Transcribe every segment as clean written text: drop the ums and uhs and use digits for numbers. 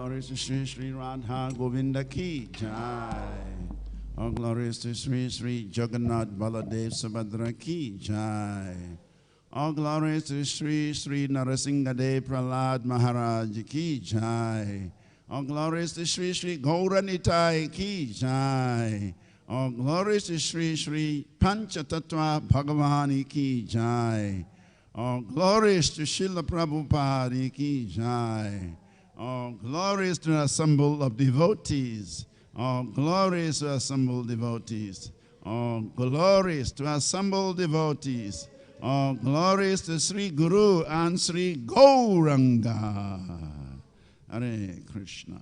glories to Sri Sri Radha Govinda Ki Jai. All glories to Sri Sri Jagannath Baladev Subhadra Ki Jai. All glories to Sri Sri Narasimhadev Prahlad Maharaj Ki Jai. All glories to Sri Sri Gauranitai Ki Jai. All glories to Sri Sri Panchatattva Bhagavani Ki Jai. All glories to Srila Prabhupada Ki Jai. All glories to the assemble of devotees. All glories to assembled devotees. All glories to assembled devotees. All glories to Sri Guru and Sri Gauranga. Hare Krishna.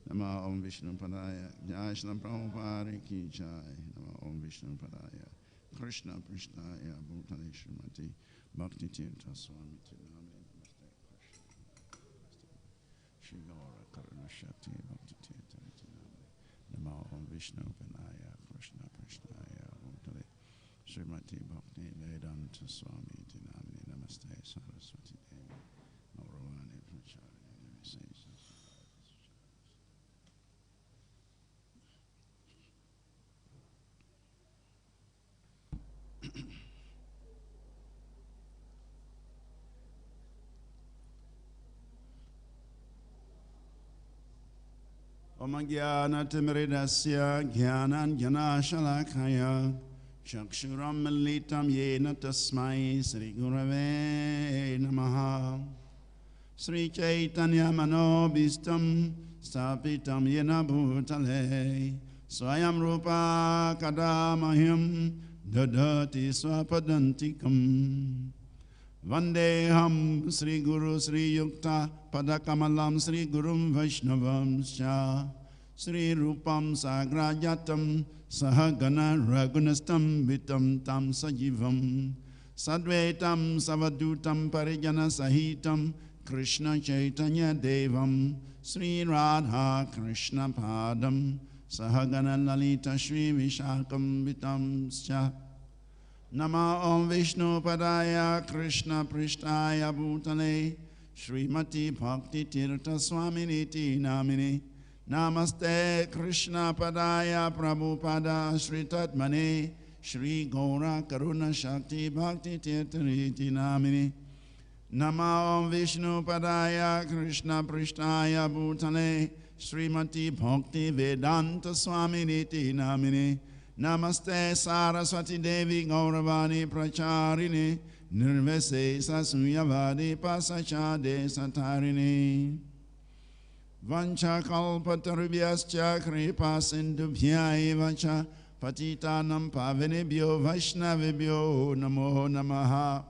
Nama Om Vishnu Padaya. Jai Shri Prabhupada Ki Jai. Nama Om Vishnu Padaya. Krishna Prishnaya Bhutale Srimati Bhakti Tirtha Swami Tinami Namaste Krishna. Shri Gaura Karuna Shakti Bhakti Tirtha Tinami Nama Om Vishnu Padaya. Krishna Prishnaya Bhutale Srimati Bhakti Vedanta Swami Tinami Namaste Saraswati Devi Gauravani Pracharini Namaste. Om Jnana Timiridasya Jnanan Jnanashalakaya Chakshuram Militam Yena Tasmai Sri Gurave Namaha Sri Chaitanya Manobhistam Stapitam Yena Bhutale Swayam Rupa Kadamahyam Dadati Swapadantikam Vandeham Sri Guru Sri Yukta Padakamalam Sri Gurum Vaishnavam Sha Sri Rupam Sagrajatam Sahagana Ragunastam Vitam Tam Sajivam Sadvetam Savadutam Parijana Sahitam Krishna Chaitanya Devam Sri Radha Krishna Padam Sahagana Lalita Shri Vishakam Vitam Sha Nama Om Vishnu Padaya Krishna Prishtaya Bhutale Srimati Bhakti Tirtha Swaminiti Namini Namaste Krishna Padaya Prabhupada Sri Tatmane Shri Gaura Karuna Shakti Bhakti Tirtha Namini Nama Om Vishnu Padaya Krishna Prishtaya Bhutale Srimati Bhakti Vedanta Swaminiti Namini Namaste Saraswati Devi Gauravani Pracharini Nirvese Sasuyavadi Pasachade Satarini Vancha Kalpatarubhyascha Kripa Sindubhya Evacha Patitanam Pavinibhyo Vaishnavibhyo Namo Namaha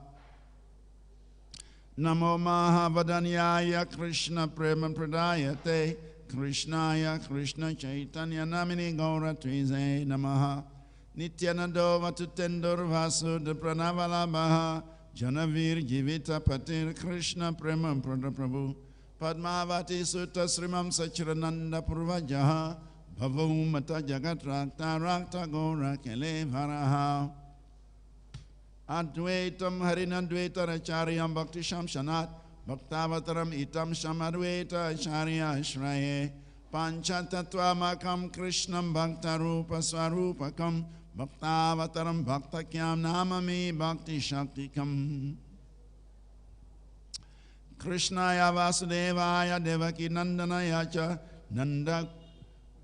Namo Mahavadanyaya Krishna Prema Pradayate Krishnaya Krishna Chaitanya Namini Gaura Twize Namaha Nityanando Vatutendur Vasudha Pranavalabha Janavir Jivita Patir Krishna Prema Prabhu Padmavati Sutta Srimam Sachirananda Purvajaha Bhavu Mata Jagat Rakta Rakta Gaura Kele Varaha Advaitam Harinadvaita Racharyam Bhakti Shamshanat Bhaktavataram itam shamadveta acharya shraye Panchatattva makam krishnam bhaktarupa swarupakam Bhaktavataram bhaktakyam namami bhakti shaktikam Krishnaya Vasudevaya Devaki Nandanaya cha Nanda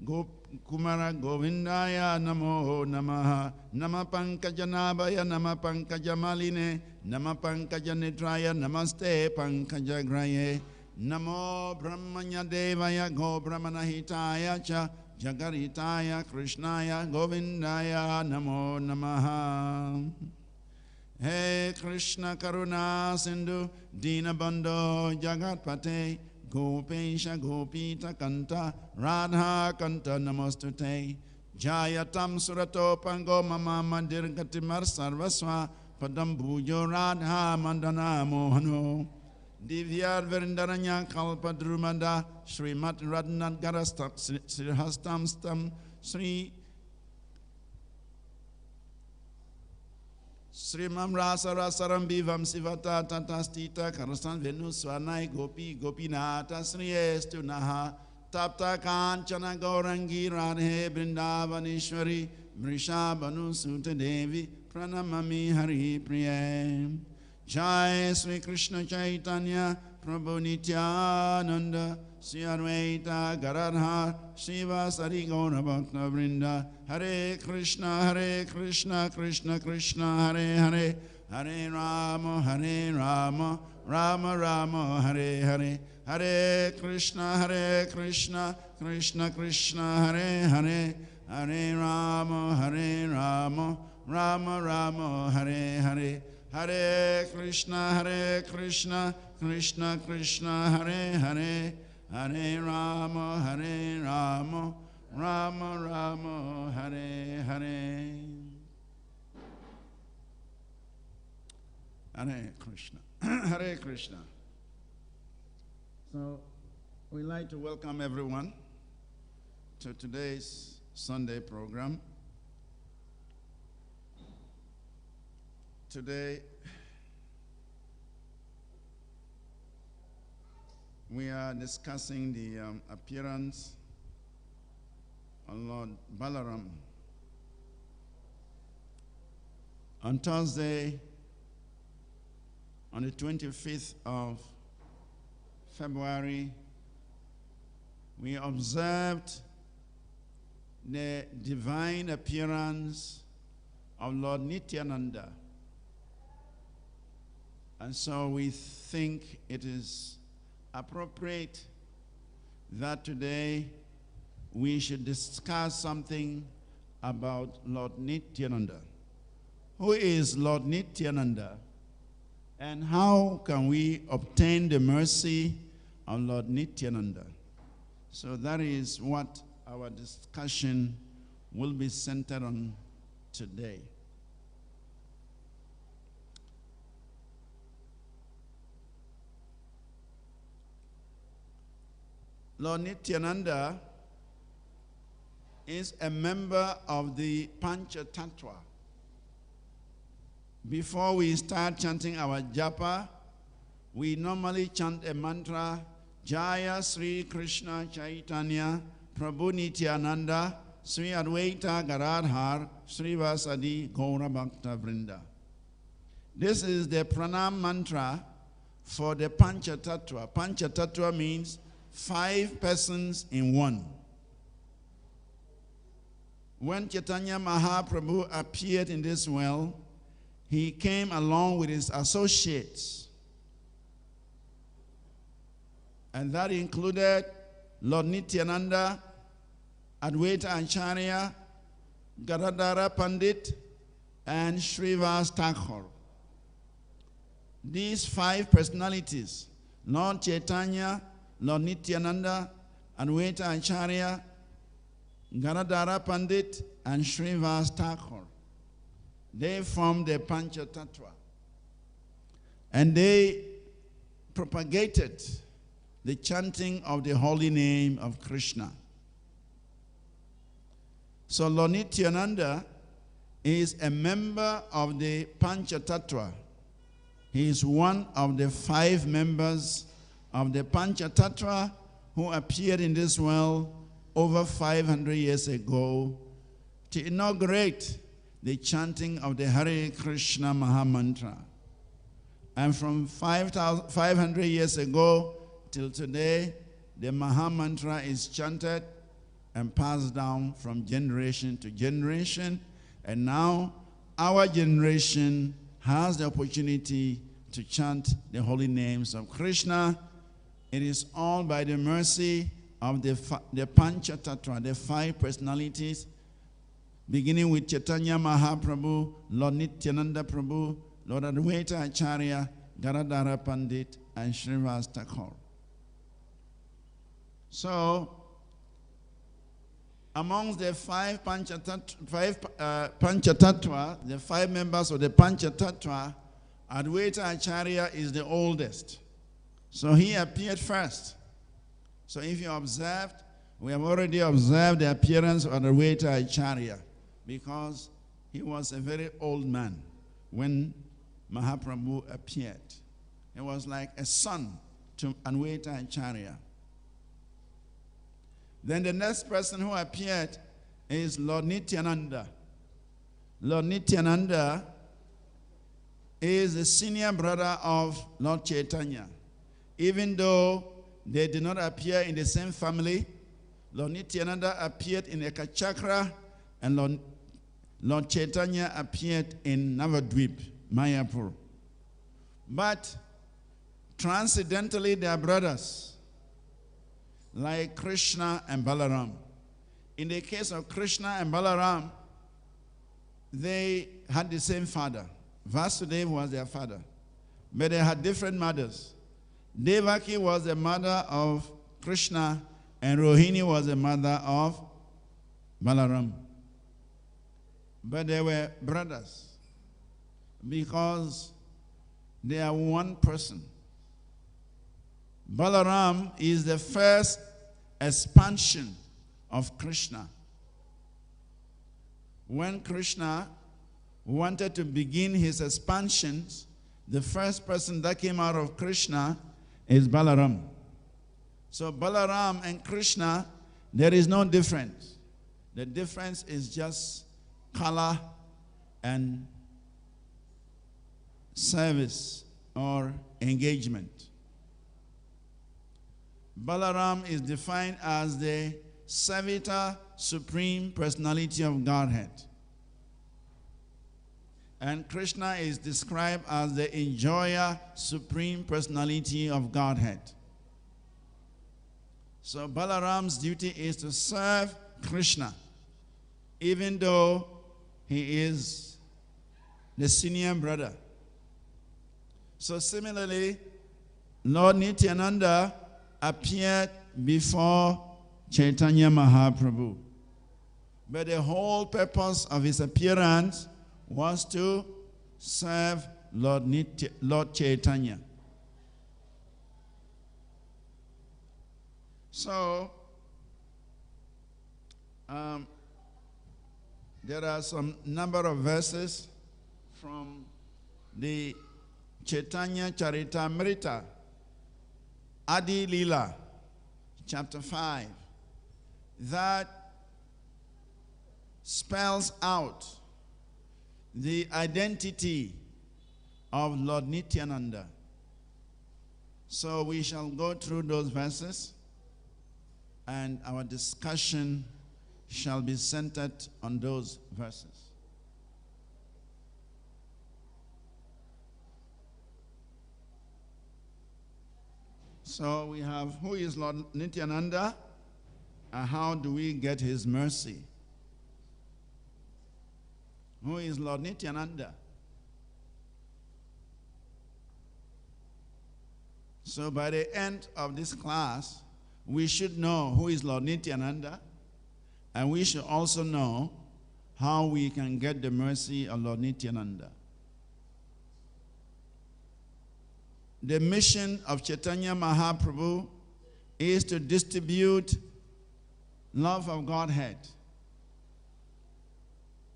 Kumara Govindaya Namo Namaha Nama Pankajanabaya Nama Pankajamaline Nama Pankajanitraya Namaste Pankajagraye Namo Brahmanya Devaya Go Brahmanahitaya cha Jagaritaya Krishnaya Govindaya Namo Namaha He Krishna Karuna Sindhu Dinabandho Jagatpate Gopesha Gopita Kanta Radha Kanta Namostute Jayatam Surato Pango Mama Mandir Gatimar Sarvaswa Padam Bhujo Radha Mandana Mohano Divyar Vrindaranya Kalpa Drumanda Srimat Radnat Garastam Srihastam Stam Sri Srimam Rasa Rasaram Bivam Sivata Tatastita Karastan Venu Swanai Gopi Gopinata Sriyestu Naha Tapta Kanchana Gaurangi Radhe Brindavanishwari Vrishabhanu Sutta Devi Pranamami Hari Priya. Jai Sri Krishna Chaitanya Prabhu Nityananda Sri Advaita Garadhar Shiva Sari Gaura Bhakta Vrinda. Hare Krishna Krishna Krishna Hare Hare Hare Rama Rama Rama Hare Hare Hare Krishna Krishna Krishna Hare Hare Hare Rama Rama Rama Hare Hare Hare Krishna Krishna Krishna Hare Hare Hare Rama Rama Rama Hare Hare. Hare Krishna. Hare Krishna. So we'd like to welcome everyone to today's Sunday program. Today we are discussing the appearance of Lord Balaram. On Thursday, on the 25th of February, we observed the divine appearance of Lord Nityananda. And so we think it is appropriate that today we should discuss something about Lord Nityananda. Who is Lord Nityananda? And how can we obtain the mercy of Lord Nityananda? So that is what our discussion will be centered on today. Lord Nityananda is a member of the Panchatattva. Before we start chanting our japa, we normally chant a mantra, Jaya Sri Krishna Chaitanya Prabhu Nityananda Sri Advaita Garadhar Sri Vasadi Gaura Bhakta Vrinda. This is the pranam mantra for the Panchatattva. Panchatattva means 5 persons in one. When Chaitanya Mahaprabhu appeared in this world, he came along with his associates. And that included Lord Nityananda, Advaita Acharya, Gadadhara Pandit, and Srivas Thakur. These 5 personalities, Lord Chaitanya, Lord Nityananda, Advaita Acharya, Gadadhara Pandit, and Srivas Thakur, they formed the Panchatattva. And they propagated the chanting of the holy name of Krishna. So Lord Nityananda is a member of the Panchatattva. He is one of the 5 members of the Panchatattva who appeared in this world over 500 years ago to inaugurate the chanting of the Hare Krishna Mahamantra. And from 500 years ago till today, the Mahamantra is chanted and passed down from generation to generation. And now our generation has the opportunity to chant the holy names of Krishna. It is all by the mercy of the Panchatattva, the 5 personalities, beginning with Chaitanya Mahaprabhu, Lord Nityananda Prabhu, Lord Advaita Acharya, Gadadhara Pandit, and Srivas Thakur. So, amongst the 5 Panchatattva, the 5 members of the Panchatattva, Advaita Acharya is the oldest. So he appeared first. So if you observed, we have already observed the appearance of Advaita Acharya because he was a very old man when Mahaprabhu appeared. He was like a son to Anwaita and Charya. Then the next person who appeared is Lord Nityananda. Lord Nityananda is the senior brother of Lord Chaitanya. Even though they did not appear in the same family, Lord Nityananda appeared in Ekachakra, and Lord Chaitanya appeared in Navadvip, Mayapur. But transcendentally, they are brothers, like Krishna and Balaram. In the case of Krishna and Balaram, they had the same father. Vasudeva was their father, but they had different mothers. Devaki was the mother of Krishna, and Rohini was the mother of Balaram. But they were brothers because they are one person. Balaram is the first expansion of Krishna. When Krishna wanted to begin his expansions, the first person that came out of Krishna is Balaram. So Balaram and Krishna, there is no difference. The difference is just color and service or engagement. Balaram is defined as the Savita Supreme Personality of Godhead. And Krishna is described as the Enjoyer Supreme Personality of Godhead. So Balaram's duty is to serve Krishna, even though he is the senior brother. So similarly, Lord Nityananda appeared before Chaitanya Mahaprabhu. But the whole purpose of his appearance was to serve Lord Chaitanya. So, there are some number of verses from the Chaitanya Charitamrita, Adi Lila, chapter 5, that spells out the identity of Lord Nityananda. So we shall go through those verses, and our discussion shall be centered on those verses. So we have, who is Lord Nityananda, and how do we get his mercy? Who is Lord Nityananda? So by the end of this class, we should know who is Lord Nityananda, and we should also know how we can get the mercy of Lord Nityananda. The mission of Chaitanya Mahaprabhu is to distribute love of Godhead.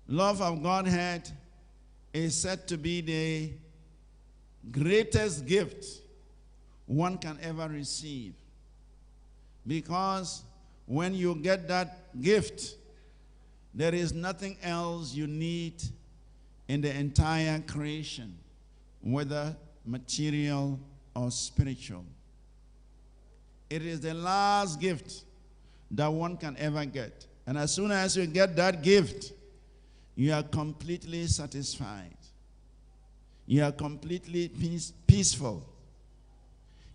Love of Godhead is said to be the greatest gift one can ever receive. Because when you get that gift, there is nothing else you need in the entire creation, whether material or spiritual. It is the last gift that one can ever get. And as soon as you get that gift, you are completely satisfied. You are completely peaceful.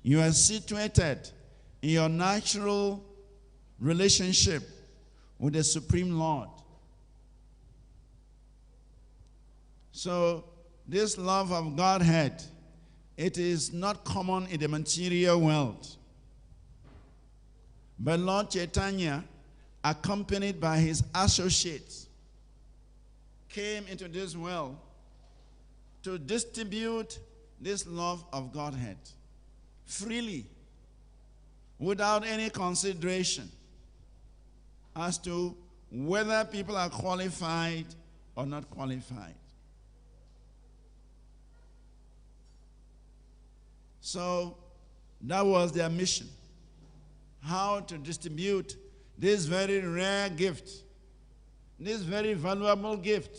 You are situated in your natural relationship with the Supreme Lord. So this love of Godhead, it is not common in the material world. But Lord Chaitanya, accompanied by his associates, came into this world to distribute this love of Godhead freely, without any consideration as to whether people are qualified or not qualified. So that was their mission. How to distribute this very rare gift, this very valuable gift,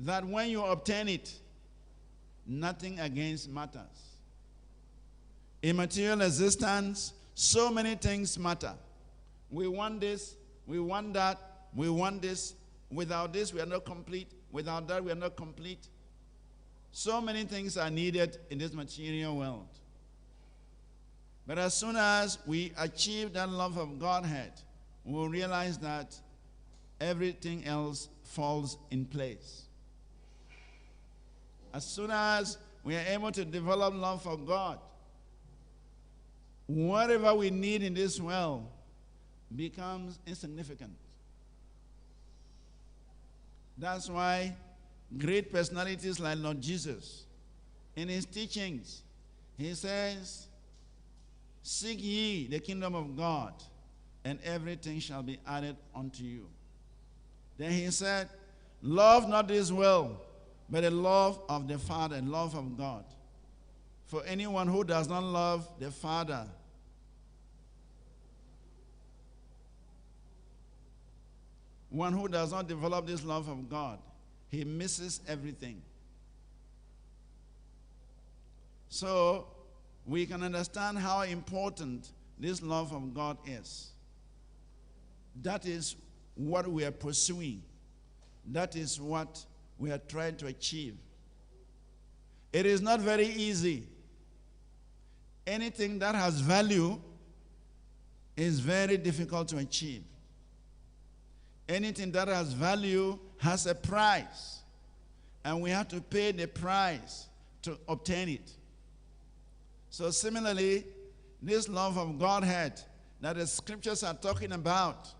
that when you obtain it, nothing against matters. In material existence, so many things matter. We want this, we want that, we want this. Without this, we are not complete. Without that, we are not complete. So many things are needed in this material world. But as soon as we achieve that love of Godhead, we'll realize that everything else falls in place. As soon as we are able to develop love for God, whatever we need in this world becomes insignificant. That's why great personalities like Lord Jesus, in his teachings, he says, "Seek ye the kingdom of God, and everything shall be added unto you." Then he said, "Love not this world, but the love of the Father, love of God. For anyone who does not love the Father, one who does not develop this love of God, he misses everything." So we can understand how important this love of God is. That is what we are pursuing. That is what we are trying to achieve. It is not very easy. Anything that has value is very difficult to achieve. Anything that has value has a price, and we have to pay the price to obtain it. So similarly, this love of Godhead that the scriptures are talking about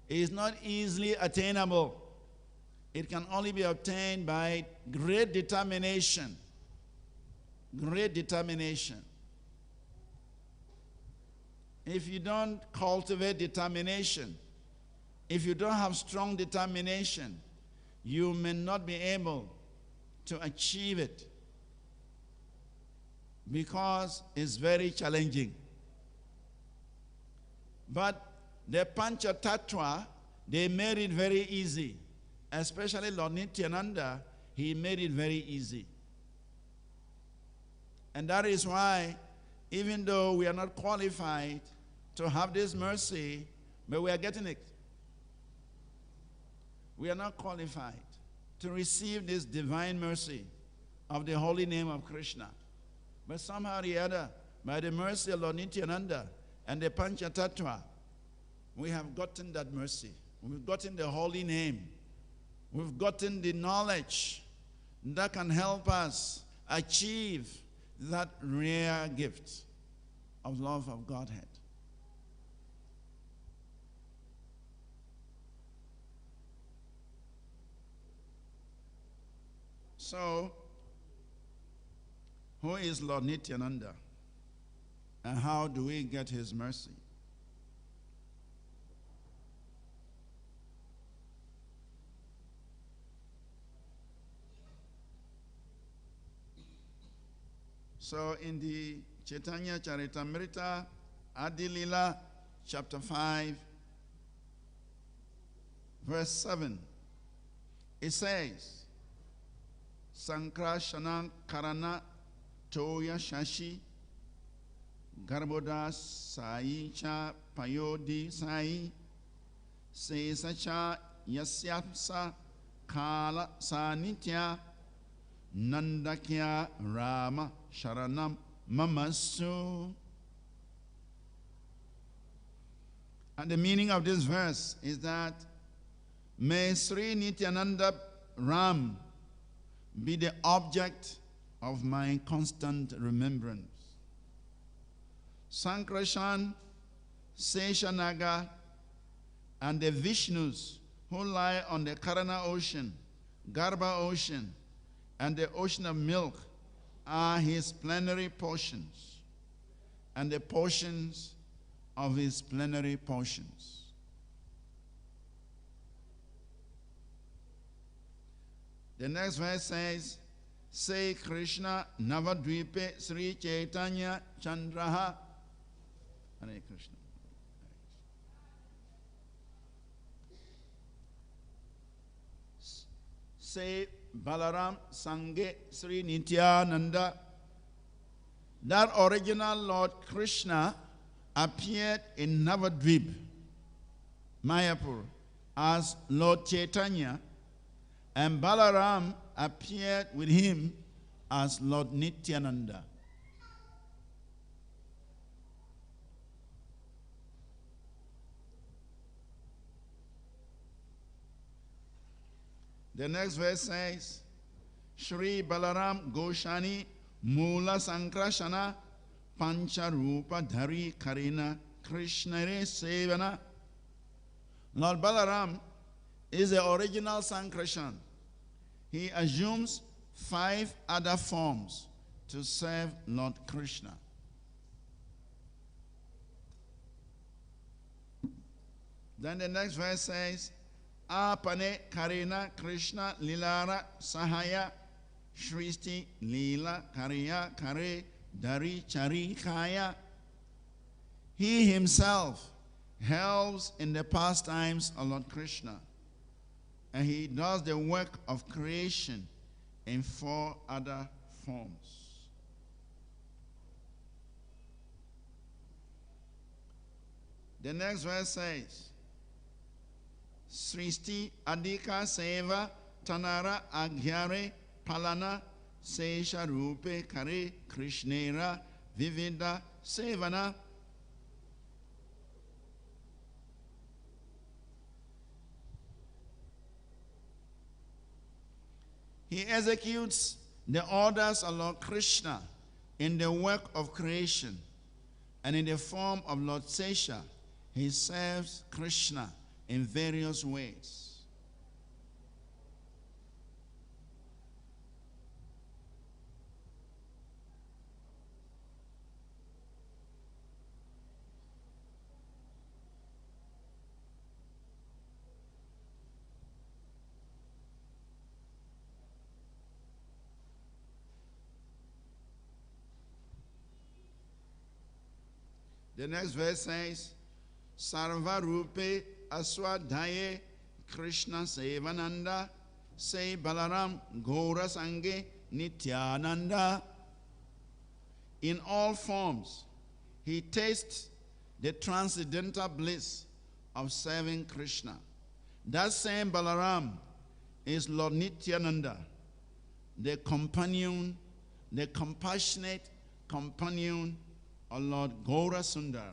is not easily attainable. It can only be obtained by great determination. Great determination. If you don't cultivate determination, if you don't have strong determination, you may not be able to achieve it, because it's very challenging. But the Pancha Tattva, they made it very easy. Especially Lord Nityananda, he made it very easy. And that is why, even though we are not qualified to have this mercy, but we are getting it. We are not qualified to receive this divine mercy of the holy name of Krishna. But somehow or the other, by the mercy of Lord Nityananda and the Pancha Tattva, we have gotten that mercy. We've gotten the holy name. We've gotten the knowledge that can help us achieve that rare gift of love of Godhead. So, who is Lord Nityananda, and how do we get his mercy? So in the Chaitanya Charitamrita, Adilila, chapter 5, verse 7, it says, "Sankrashana Karana Toya Shashi Garboda Sai Cha Payodi Sai Sesacha Yasyapsa Kala Sanitya Nandakya Rama Sharanam Mamasu." And the meaning of this verse is that may Sri Nityananda Ram be the object of my constant remembrance. Sankrashan, Seshanaga, and the Vishnus who lie on the Karana ocean, Garba ocean, and the ocean of milk are his plenary portions, and the portions of his plenary portions. The next verse says, Say Krishna Navadvipe Sri Chaitanya Chandraha. Hare Krishna. Say Balaram Sange Sri Nityananda. That original Lord Krishna appeared in Navadvip, Mayapur, as Lord Chaitanya, and Balaram appeared with him as Lord Nityananda. The next verse says, Shri Balaram Goshani Mula Sankrashana Pancharupa Dhari Karina Krishnare Sevana. Lord Balaram is the original Sankarshan. He assumes 5 other forms to serve Lord Krishna. Then the next verse says, Apane Karina Krishna Lilara Sahaya Shristi Lila Kariya Kare Dari Chari Kaya. He himself helps in the pastimes of Lord Krishna, and he does the work of creation in 4 other forms. The next verse says, Sristi Adika Seva Tanara Agyare Palana Sesha Rupe Kare Krishnera Vivida Sevana. He executes the orders of Lord Krishna in the work of creation, and in the form of Lord Sesha, he serves Krishna in various ways. The next verse says, Sarva Rupe Aswadhaye Krishna Sevananda Say Balaram Gaura Sange Nityananda. In all forms, he tastes the transcendental bliss of serving Krishna. That same Balaram is Lord Nityananda, the companion, the compassionate companion of Lord Gaura Sundar.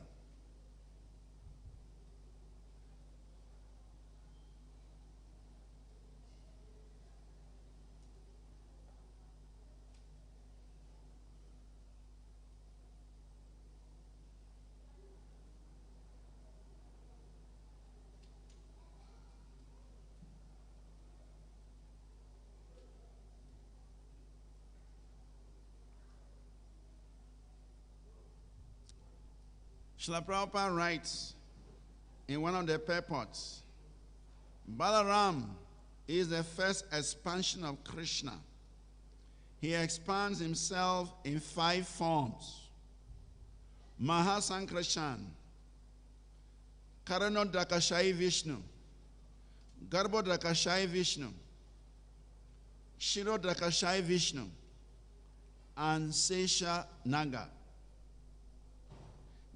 Srila Prabhupada writes in one of the purports, Balaram is the first expansion of Krishna. He expands himself in 5 forms. Mahasankrashan, Karanodrakashai Vishnu, Garbhodrakashai Vishnu, Shirodrakashai Vishnu, and Sesha Naga.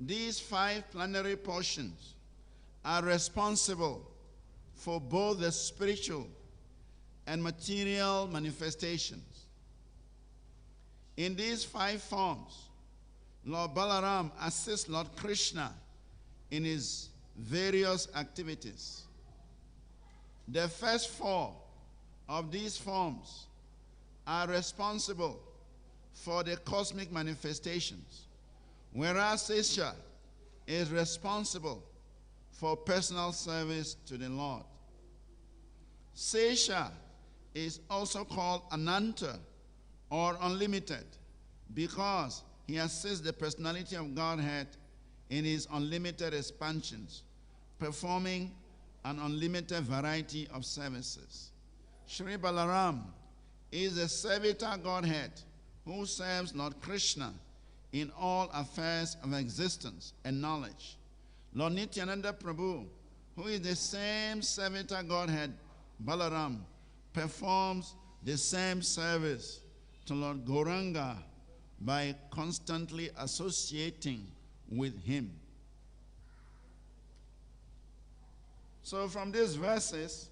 These 5 plenary portions are responsible for both the spiritual and material manifestations. In these 5 forms, Lord Balaram assists Lord Krishna in his various activities. The first 4 of these forms are responsible for the cosmic manifestations, whereas Sesha is responsible for personal service to the Lord. Sesha is also called Ananta or unlimited because he assists the personality of Godhead in his unlimited expansions, performing an unlimited variety of services. Shri Balaram is the Savitar Godhead who serves Lord Krishna in all affairs of existence and knowledge. Lord Nityananda Prabhu, who is the same Savitar Godhead, Balaram, performs the same service to Lord Gauranga by constantly associating with him. So from these verses,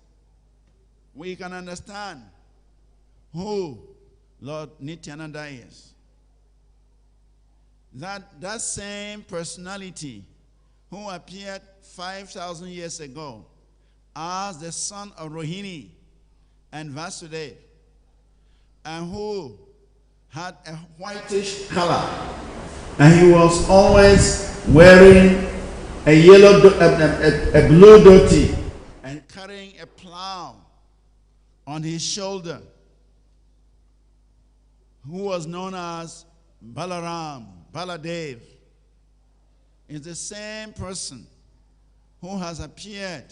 we can understand who Lord Nityananda is. That same personality who appeared 5,000 years ago as the son of Rohini and Vasudeva, and who had a whitish color, and he was always wearing a blue dhoti and carrying a plow on his shoulder, who was known as Balaram, Baladev, is the same person who has appeared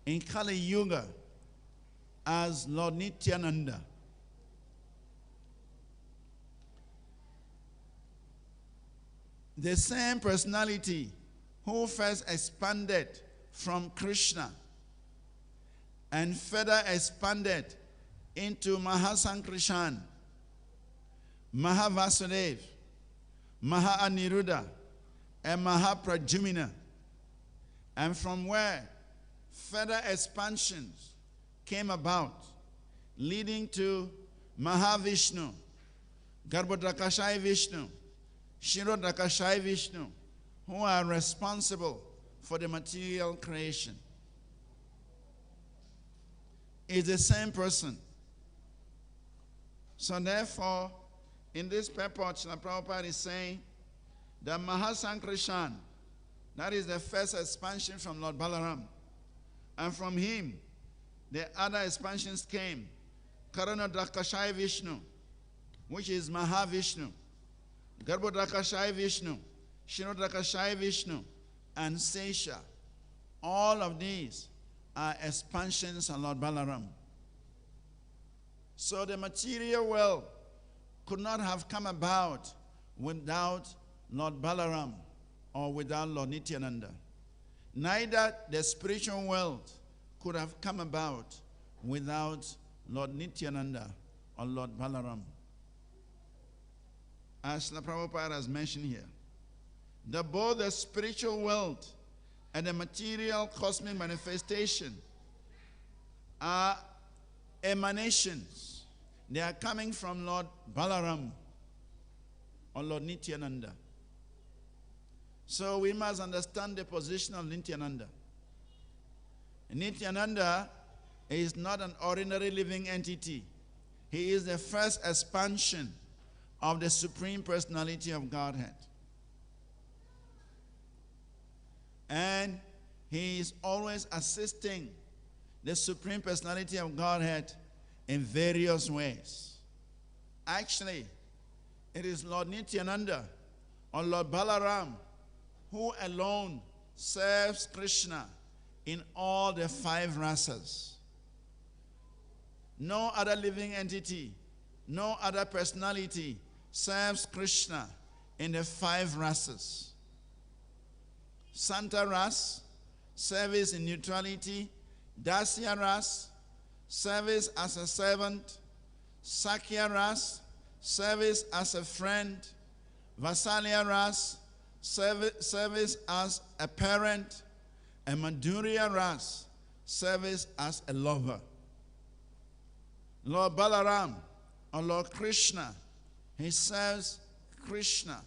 in Kali Yuga as Lord Nityananda. The same personality who first expanded from Krishna and further expanded into Mahasankrishan, Mahavasudev, Mahaaniruddha, and Mahaprajumina, and from where further expansions came about, leading to Mahavishnu, Garbhodakashai Vishnu, Shirodakashai Vishnu, who are responsible for the material creation. Is the same person. So therefore, in this purport, Srila Prabhupada is saying that Mahasankrishan, that is the first expansion from Lord Balaram, and from him, the other expansions came. Karanodakashai Vishnu, which is Mahavishnu, Garbhodakashai Vishnu, Shirodakashai Vishnu, and Sesha. All of these are expansions of Lord Balaram. So the material world could not have come about without Lord Balaram or without Lord Nityananda. Neither the spiritual world could have come about without Lord Nityananda or Lord Balaram. As Srila Prabhupada has mentioned here, that both the spiritual world and the material cosmic manifestation are emanations. They are coming from Lord Balaram or Lord Nityananda. So we must understand the position of Nityananda. Nityananda is not an ordinary living entity. He is the first expansion of the Supreme Personality of Godhead. And he is always assisting the Supreme Personality of Godhead in various ways. Actually, it is Lord Nityananda or Lord Balaram who alone serves Krishna in all the 5 rasas. No other living entity, no other personality serves Krishna in the 5 rasas. Santa Ras, service in neutrality. Dasya Ras, service as a servant. Sakya Ras, service as a friend. Vasalya Ras, service as a parent. And Madhurya Ras, service as a lover. Lord Balaram or Lord Krishna, he serves Krishna.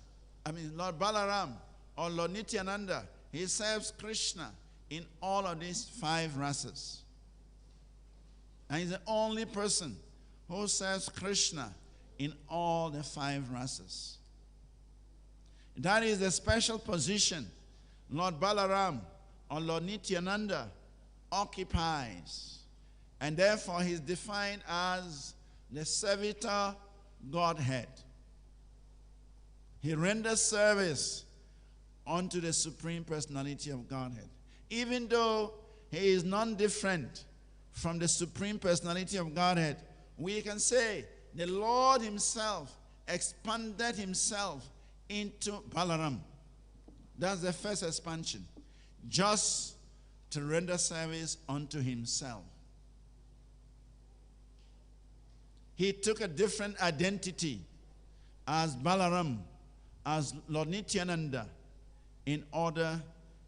Lord Balaram or Lord Nityananda, he serves Krishna in all of these 5 rasas. And he's the only person who serves Krishna in all the 5 rasas. That is the special position Lord Balaram or Lord Nityananda occupies. And therefore he is defined as the Savitar Godhead. He renders service unto the Supreme Personality of Godhead. Even though he is non-different from the Supreme Personality of Godhead, we can say the Lord himself expanded himself into Balaram. That's the first expansion. Just to render service unto himself. He took a different identity as Balaram, as Lord Nityananda, in order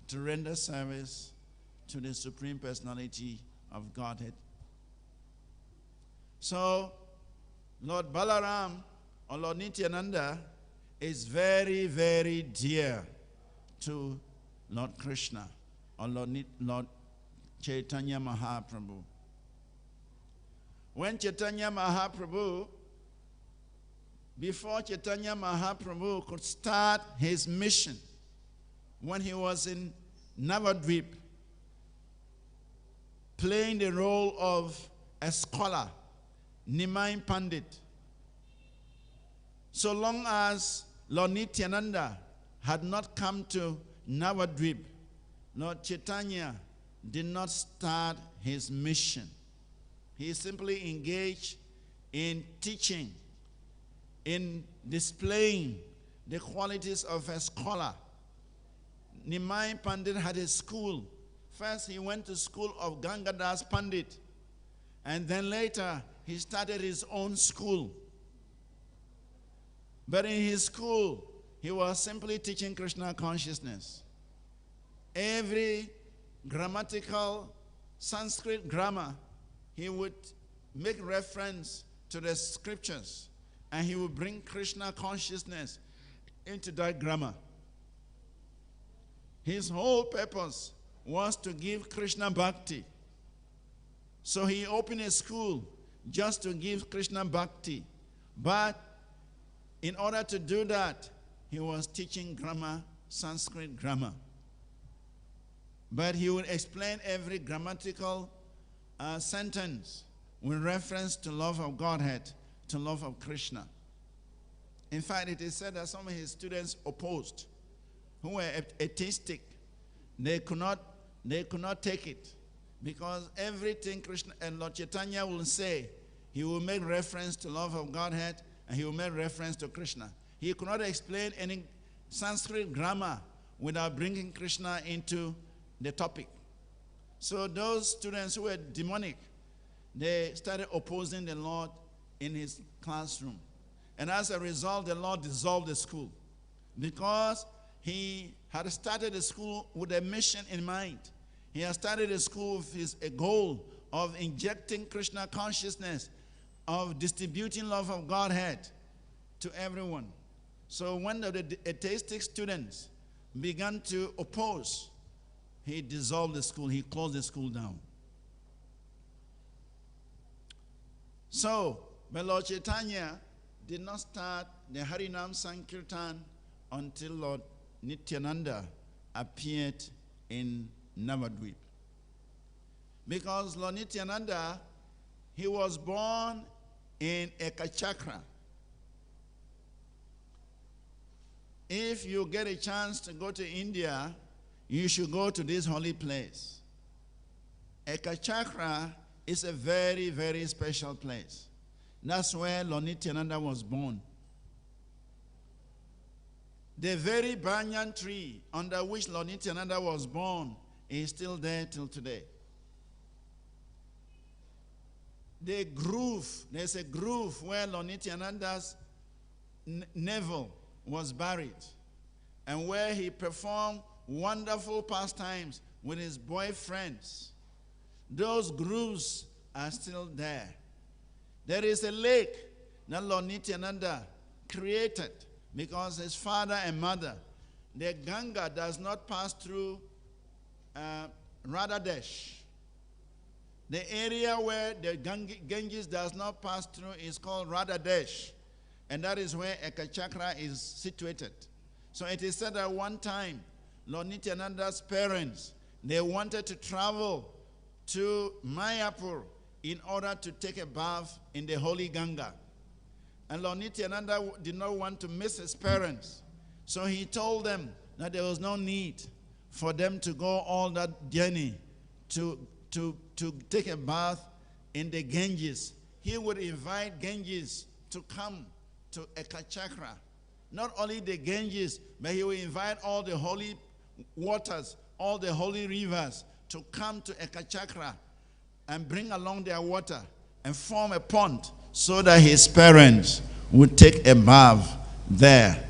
to render service to the Supreme Personality of Godhead. So, Lord Balaram or Lord Nityananda is very, very dear to Lord Krishna or Lord Chaitanya Mahaprabhu. When Chaitanya Mahaprabhu, before Chaitanya Mahaprabhu could start his mission, when he was in Navadvip, playing the role of a scholar, Nimai Pandit, so long as Lord Nityananda had not come to Navadvip, Lord Chaitanya did not start his mission. He simply engaged in teaching, in displaying the qualities of a scholar. Nimai Pandit had a school. First, he went to school of Gangadas Pandit, and then later, he started his own school. But in his school, he was simply teaching Krishna consciousness. Every grammatical Sanskrit grammar, he would make reference to the scriptures, and he would bring Krishna consciousness into that grammar. His whole purpose was to give Krishna Bhakti. So he opened a school just to give Krishna Bhakti. But in order to do that, he was teaching grammar, Sanskrit grammar. But he would explain every grammatical sentence with reference to love of Godhead, to love of Krishna. In fact, it is said that some of his students opposed, who were atheistic. They could not take it, because everything Krishna and Lord Chaitanya will say, he will make reference to love of Godhead, and he will make reference to Krishna. He could not explain any Sanskrit grammar without bringing Krishna into the topic. So those students who were demonic, they started opposing the Lord in his classroom. And as a result, the Lord dissolved the school, because he had started the school with a mission in mind. He had started the school with a goal of injecting Krishna consciousness, of distributing love of Godhead to everyone. So when the atheistic students began to oppose, he dissolved the school, he closed the school down. So, but Lord Chaitanya did not start the Harinam Sankirtan until Lord Nityananda appeared in Navadvip. Because Lord Nityananda, he was born in Ekachakra. If you get a chance to go to India, you should go to this holy place. Ekachakra is a very, very special place. That's where Lord Nityananda was born. The very banyan tree under which Lord Nityananda was born is still there till today. The groove, there's a groove where Lord Nityananda's navel was buried, and where he performed wonderful pastimes with his boyfriends. Those grooves are still there. There is a lake that Lord Nityananda created, because his father and mother, the Ganga does not pass through Radhadesh. The area where the Ganges does not pass through is called Radhadesh, and that is where Ekachakra is situated. So it is said that one time, Lord Nityananda's parents, they wanted to travel to Mayapur in order to take a bath in the holy Ganga. And Lord Nityananda did not want to miss his parents. So he told them that there was no need for them to go all that journey to take a bath in the Ganges. He would invite Ganges to come to Ekachakra. Not only the Ganges, but he will invite all the holy waters, all the holy rivers to come to Ekachakra and bring along their water and form a pond so that his parents would take a bath there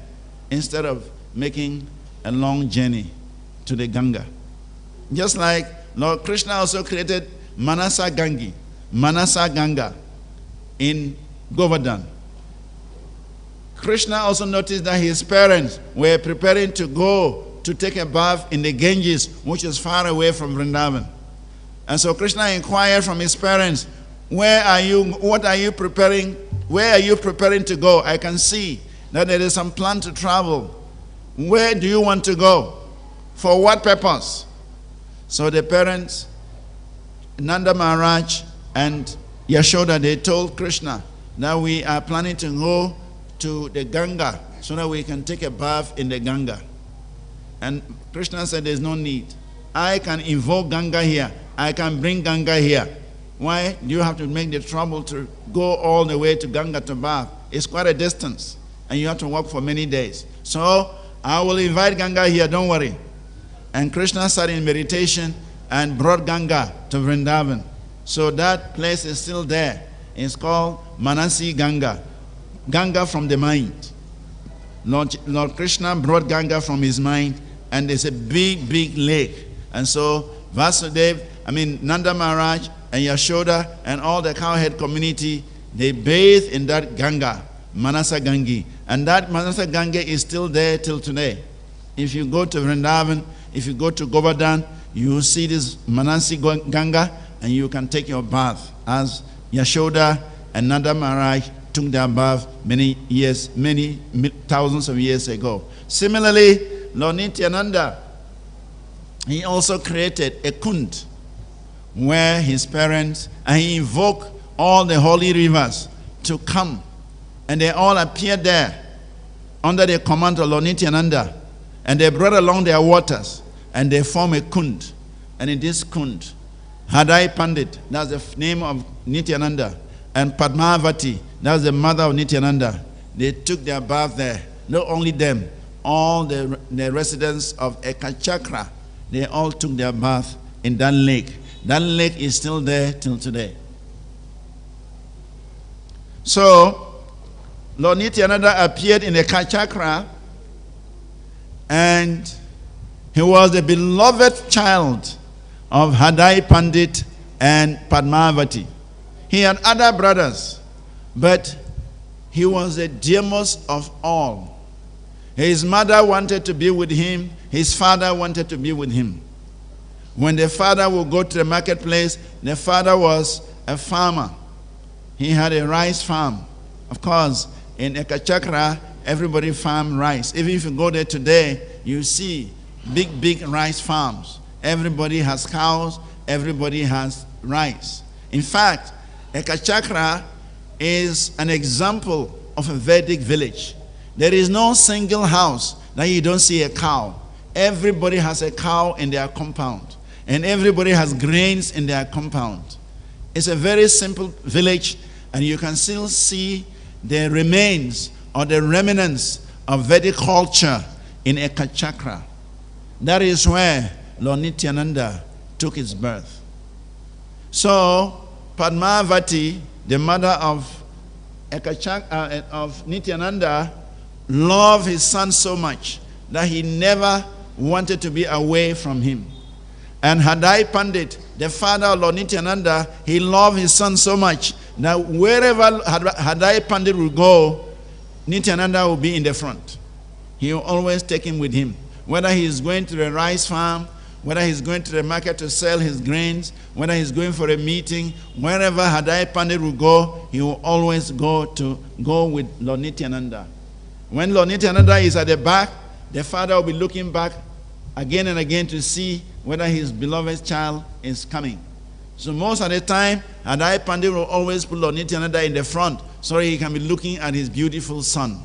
instead of making a long journey to the Ganga. Just like Lord Krishna also created Manasa Ganga in Govardhan. Krishna also noticed that his parents were preparing to go to take a bath in the Ganges, which is far away from Vrindavan. And so Krishna inquired from his parents, where are you? What are you preparing? Where are you preparing to go? I can see that there is some plan to travel. Where do you want to go? For what purpose? So the parents, Nanda Maharaj and Yashoda, they told Krishna that we are planning to go to the Ganga so that we can take a bath in the Ganga. And Krishna said, there's no need. I can invoke Ganga here. I can bring Ganga here. Why do you have to make the trouble to go all the way to Ganga to bath? It's quite a distance, and you have to walk for many days. So I will invite Ganga here, don't worry. And Krishna sat in meditation and brought Ganga to Vrindavan. So that place is still there. It's called Manasi Ganga. Ganga from the mind. Lord Krishna brought Ganga from his mind, and there's a big, big lake. And so Nanda Maharaj and Yashoda and all the cowhead community, they bathe in that Ganga, Manasa Gangi. And that Manasa Ganga is still there till today. If you go to Vrindavan, if you go to Govardhan, you will see this Manasi Ganga, and you can take your bath as Yashoda and Nanda Maharaj took their bath many thousands of years ago. Similarly, Lord Nityananda, he also created a kund where his parents, and he invoked all the holy rivers to come, and they all appeared there under the command of Lord Nityananda, and they brought along their waters, and they formed a kund. And in this kund, Hadai Pandit, that's the name of Nityananda, and Padmavati, that's the mother of Nityananda, they took their bath there. Not only them, all the residents of Ekachakra, they all took their bath in that lake. That lake is still there till today. So, Lord Nityananda appeared in Ekachakra, and he was the beloved child of Hadai Pandit and Padmavati. He had other brothers, but he was the dearest of all. His mother wanted to be with him. His father wanted to be with him. When the father would go to the marketplace, the father was a farmer. He had a rice farm. Of course, in Ekachakra, everybody farm rice. Even if you go there today, you see big rice farms. Everybody has cows. Everybody has rice. In fact, Ekachakra is an example of a Vedic village. There is no single house that you don't see a cow. Everybody has a cow in their compound, and everybody has grains in their compound. It's a very simple village, and you can still see the remains or the remnants of Vedic culture in Ekachakra. That is where Lord Nityananda took his birth. So, Padmavati, the mother of Nityananda, loved his son so much that he never wanted to be away from him. And Hadai Pandit, the father of Lord Nityananda, he loved his son so much that wherever Hadai Pandit would go, Nityananda will be in the front. He will always take him with him. Whether he is going to the rice farm, whether he's going to the market to sell his grains, whether he's going for a meeting, wherever Hadai Pandit will go, he will always go with Lord Nityananda. When Lord Nityananda is at the back, the father will be looking back again and again to see whether his beloved child is coming. So most of the time, Hadai Pandit will always put Lord Nityananda in the front so he can be looking at his beautiful son.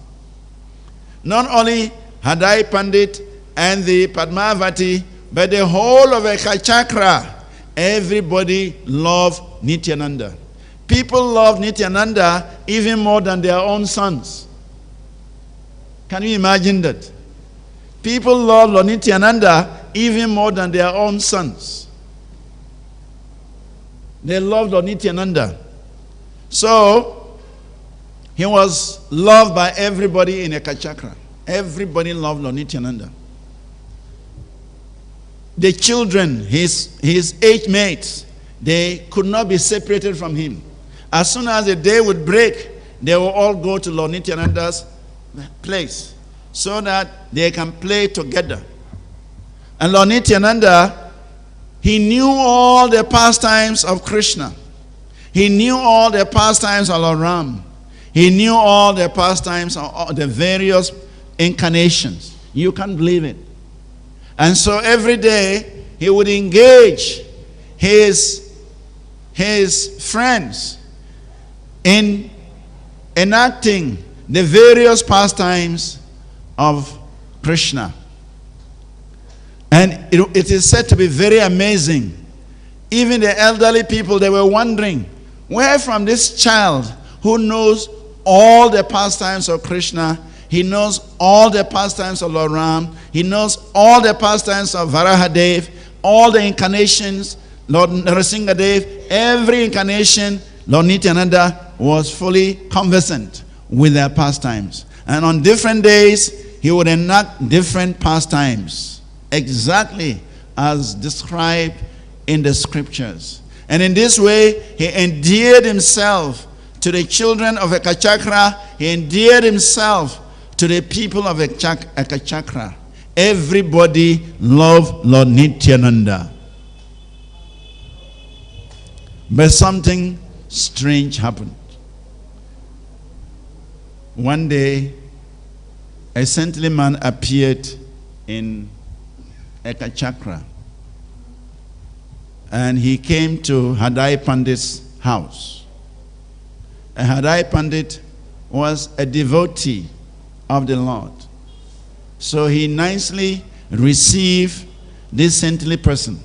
Not only Hadai Pandit and the Padmavati, but the whole of Ekachakra, everybody loved Nityananda. People love Nityananda even more than their own sons. Can you imagine that? People love Lord Nityananda even more than their own sons. They loved Lord Nityananda. So, he was loved by everybody in Ekachakra. Everybody loved Lord Nityananda. The children, his age mates, they could not be separated from him. As soon as the day would break, they will all go to Lord Nityananda's place so that they can play together. And Lord Nityananda, he knew all the pastimes of Krishna. He knew all the pastimes of Lord Ram. He knew all the pastimes of all the various incarnations. You can't believe it. And so every day he would engage his friends in enacting the various pastimes of Krishna. And it is said to be very amazing. Even the elderly people, they were wondering, where from this child who knows all the pastimes of Krishna, he knows all the pastimes of Lord Ram, he knows all the pastimes of Varahadev, all the incarnations, Lord Narasimhadev, every incarnation, Lord Nityananda was fully conversant with their pastimes. And on different days, he would enact different pastimes, exactly as described in the scriptures. And in this way, he endeared himself to the children of Ekachakra. He endeared himself to the people of Ekachakra. Everybody loved Lord Nityananda. But something strange happened. One day, a saintly man appeared in Ekachakra. And he came to Hadai Pandit's house. And Hadai Pandit was a devotee of the Lord. So he nicely received this saintly person.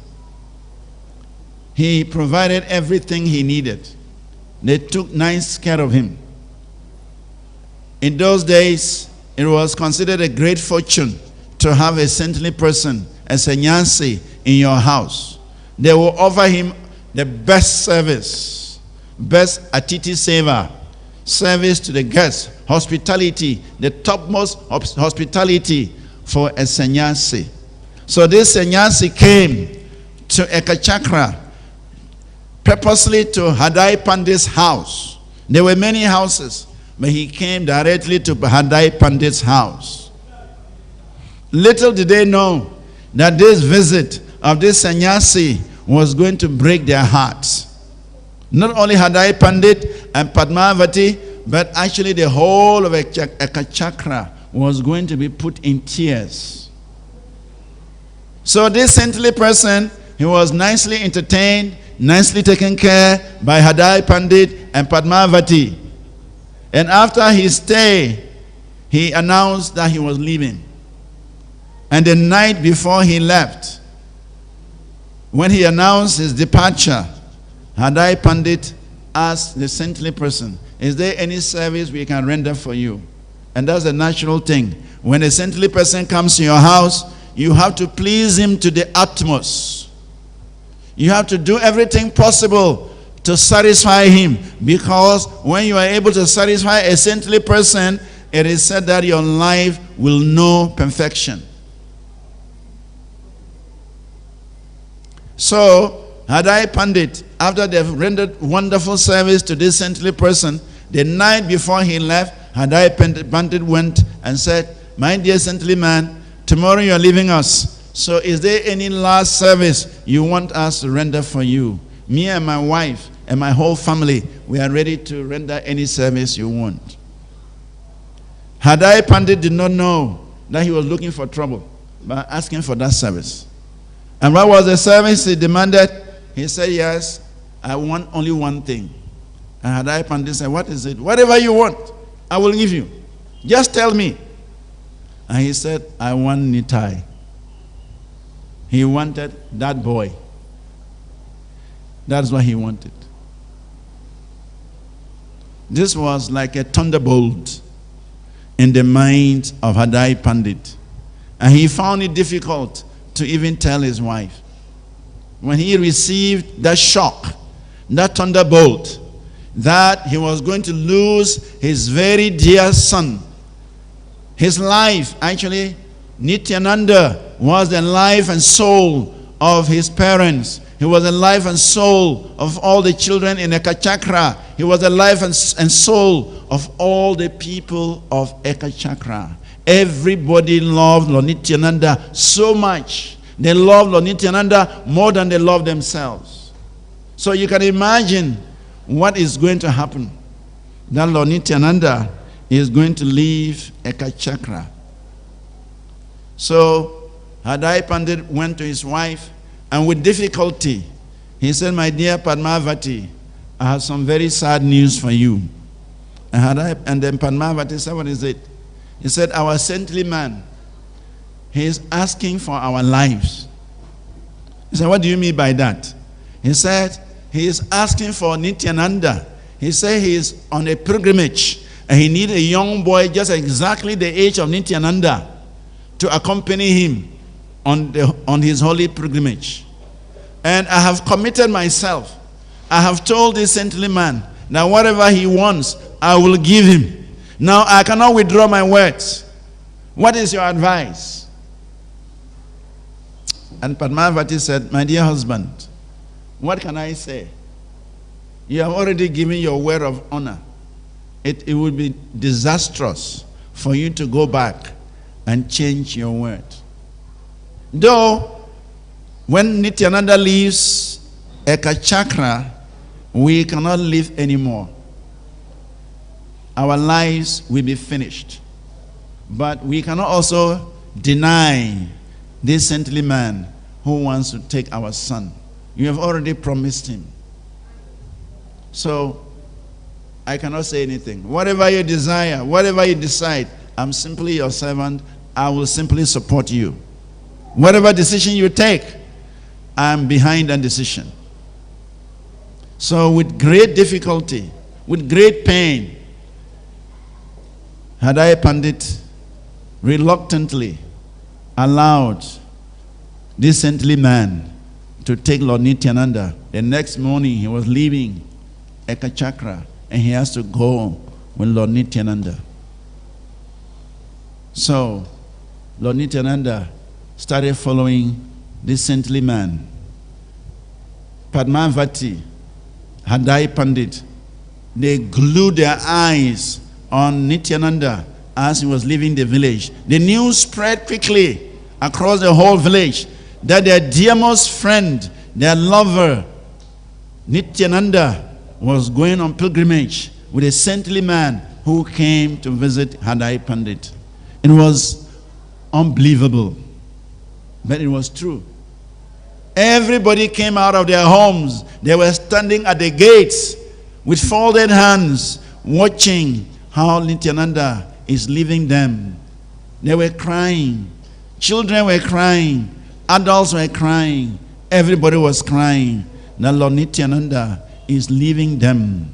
He provided everything he needed. They took nice care of him. In those days, it was considered a great fortune to have a saintly person, a sannyasi, in your house. They will offer him the best service, best atiti seva, service to the guests, hospitality, the topmost hospitality for a sannyasi. So this sannyasi came to Ekachakra purposely to Hadai Pandit's house. There were many houses, but he came directly to Hadai Pandit's house. Little did they know that this visit of this sannyasi was going to break their hearts. Not only Hadai Pandit and Padmavati, but actually the whole of Ekachakra was going to be put in tears. So this saintly person, he was nicely entertained, nicely taken care by Hadai Pandit and Padmavati. And after his stay, he announced that he was leaving. And the night before he left, when he announced his departure, Hadai Pandit asked the saintly person, is there any service we can render for you? And that's a natural thing. When a saintly person comes to your house, you have to please him to the utmost. You have to do everything possible to satisfy him, because when you are able to satisfy a saintly person, it is said that your life will know perfection. So, Hadai Pandit, after they've rendered wonderful service to this saintly person, the night before he left, Hadai Pandit went and said, my dear saintly man, tomorrow you are leaving us. So is there any last service you want us to render for you? Me and my wife and my whole family, we are ready to render any service you want. Hadai Pandit did not know that he was looking for trouble by asking for that service. And what was the service he demanded? He said, yes, I want only one thing. And Hadai Pandit said, what is it? Whatever you want, I will give you. Just tell me. And he said, I want Nitai. He wanted that boy. That's what he wanted. This was like a thunderbolt in the mind of Hadai Pandit. And he found it difficult to even tell his wife. When he received that shock, that thunderbolt, that he was going to lose his very dear son. His life, actually, Nityananda was the life and soul of his parents. He was the life and soul of all the children in Ekachakra. He was the life and soul of all the people of Ekachakra. Everybody loved Lord Nityananda so much. They loved Lord Nityananda more than they loved themselves. So you can imagine what is going to happen. That Lord Nityananda is going to leave Ekachakra. So Hadai Pandit went to his wife, and with difficulty, he said, "My dear Padmavati, I have some very sad news for you." And then Padmavati said, "What is it?" He said, "Our saintly man, he is asking for our lives." He said, "What do you mean by that?" He said, "He is asking for Nityananda. He said he is on a pilgrimage, and he needs a young boy just exactly the age of Nityananda to accompany him on his holy pilgrimage. And I have committed myself. I have told this saintly man that whatever he wants, I will give him. Now I cannot withdraw my words. What is your advice?" And Padmavati said, "My dear husband, what can I say? You have already given your word of honor. It would be disastrous for you to go back and change your word. Though, when Nityananda leaves Ekachakra, we cannot live anymore. Our lives will be finished. But we cannot also deny this saintly man who wants to take our son. You have already promised him. So, I cannot say anything. Whatever you desire, whatever you decide, I'm simply your servant. I will simply support you. Whatever decision you take, I'm behind that decision." So with great difficulty, with great pain, Hadai Pandit reluctantly allowed this saintly man to take Lord Nityananda. The next morning he was leaving Ekachakra, and he has to go with Lord Nityananda. So Lord Nityananda started following this saintly man. Padmavati, Hadai Pandit, they glued their eyes on Nityananda as he was leaving the village. The news spread quickly across the whole village that their dearest friend, their lover, Nityananda, was going on pilgrimage with a saintly man who came to visit Hadai Pandit. It was unbelievable, but it was true. Everybody came out of their homes. They were standing at the gates with folded hands, watching how Nityananda is leaving them. They were crying. Children were crying. Adults were crying. Everybody was crying that Lord Nityananda is leaving them.